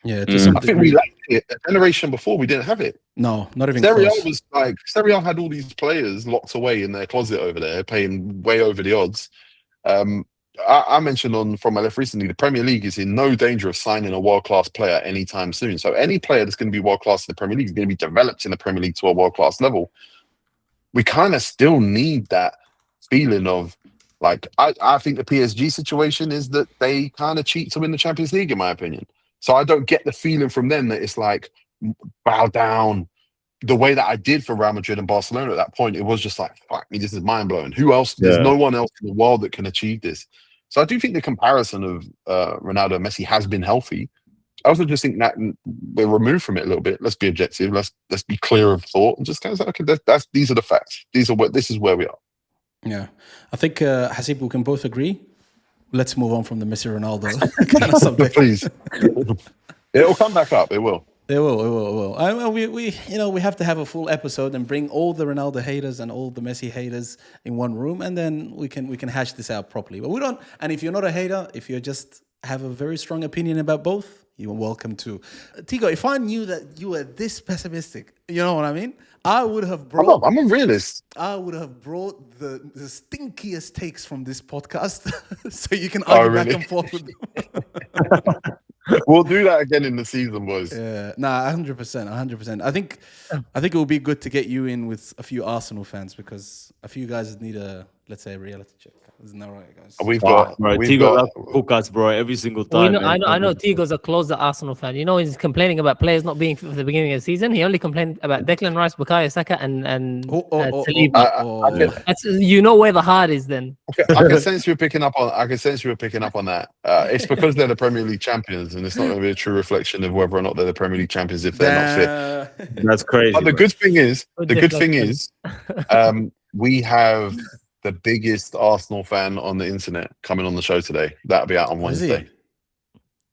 Yeah. To some I think degree. we lacked it. A generation before, we didn't have it. No, not even Serie A close. was like, Serie A had all these players locked away in their closet over there, paying way over the odds. I mentioned from my left recently, the Premier League is in no danger of signing a world-class player anytime soon. So any player that's going to be world-class in the Premier League is going to be developed in the Premier League to a world-class level. We kind of still need that feeling of, like, I think the PSG situation is that they kind of cheat to win the Champions League, in my opinion. So I don't get the feeling from them that it's like, bow down. The way that I did for Real Madrid and Barcelona at that point, it was just like, fuck me, this is mind-blowing. Who else? There's no one else in the world that can achieve this. So I do think the comparison of Ronaldo and Messi has been healthy. I also just think that we're removed from it a little bit. Let's be objective. Let's be clear of thought and just kind of say, okay, these are the facts. This is where we are. Yeah. I think, Hasib, we can both agree. Let's move on from the Messi Ronaldo kind of subject. Please. It will come back up. It will. It will. We have to have a full episode and bring all the Ronaldo haters and all the Messi haters in one room, and then we can hash this out properly. But we don't. And if you're not a hater, if you just have a very strong opinion about both, you're welcome to. Tigo, if I knew that you were this pessimistic, you know what I mean? I would have brought. I'm a realist. I would have brought the stinkiest takes from this podcast, so you can argue back and forth with them. We'll do that again in the season, boys. Yeah, 100%. I think it would be good to get you in with a few Arsenal fans, because a few guys need a let's say, a reality check. Isn't that right, guys? We've got Podcast, bro, every single Well, time. I know Tigo's a closer Arsenal fan. You know, he's complaining about players not being fit for the beginning of the season. He only complained about Declan Rice, Bukayo Saka, and Saliba. That's, you know where the heart is then. I can sense you were picking up on that. It's because they're the Premier League champions, and it's not going to be a true reflection of whether or not they're the Premier League champions if they're not fit. That's crazy. But the good thing is, we have the biggest Arsenal fan on the internet coming on the show today. That'll be out on Wednesday.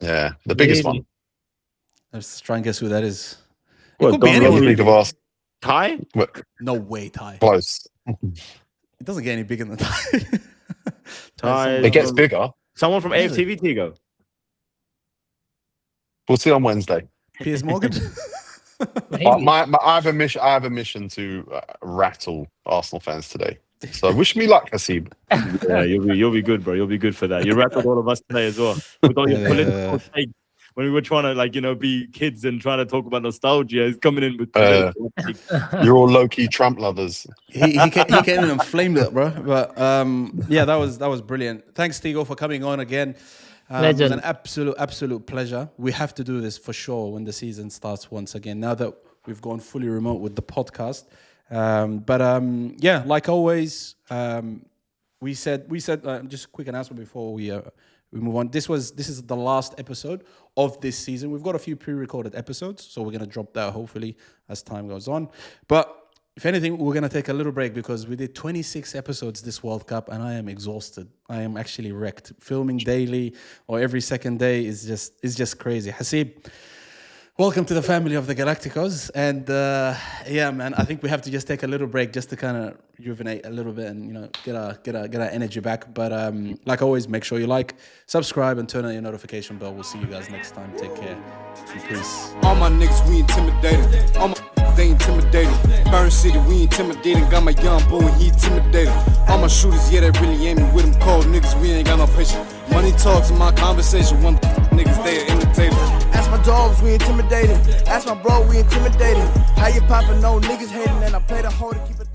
Yeah, the biggest one. Let's try and guess who that is. It could be anyone. Think of us. Ty? No way, Ty. Close. It doesn't get any bigger than Ty. Ty. It gets bigger. Someone from AFTV, Tigo. We'll see on Wednesday. Piers Morgan. I have a mission to rattle Arsenal fans today. So wish me luck, Hasib. Yeah, you'll be good, bro. You'll be good for that. You rattled all of us today as well with all your political takes. When we were trying to, be kids and trying to talk about nostalgia, he's coming in with. You're all low-key Trump lovers. He came in and flamed it, bro. But yeah, that was brilliant. Thanks, Tigo, for coming on again. It was an absolute pleasure. We have to do this for sure when the season starts once again. Now that we've gone fully remote with the podcast. Yeah, like always, we said just a quick announcement before we move on. This is the last episode of this season. We've got a few pre-recorded episodes, so we're gonna drop that hopefully as time goes on. But if anything, we're gonna take a little break because we did 26 episodes this World Cup, and I am exhausted. I am actually wrecked. Filming daily or every second day is just crazy. Hasib, welcome to the family of the Galacticos. And yeah, man, I think we have to just take a little break just to kind of rejuvenate a little bit and, get our energy back. But like always, make sure you like, subscribe, and turn on your notification bell. We'll see you guys next time. Take care. And peace. All my niggas, we intimidated. All my they intimidated. Burn City, we intimidated. Got my young boy, he intimidated. All my shooters, yeah, they really aiming with them cold niggas. We ain't got no patience. Money talks in my conversation. One niggas, they are imitated. Ask my dogs, we intimidated. Ask my bro, we intimidated. How you poppin', no niggas hating, and I play the hoe to keep it.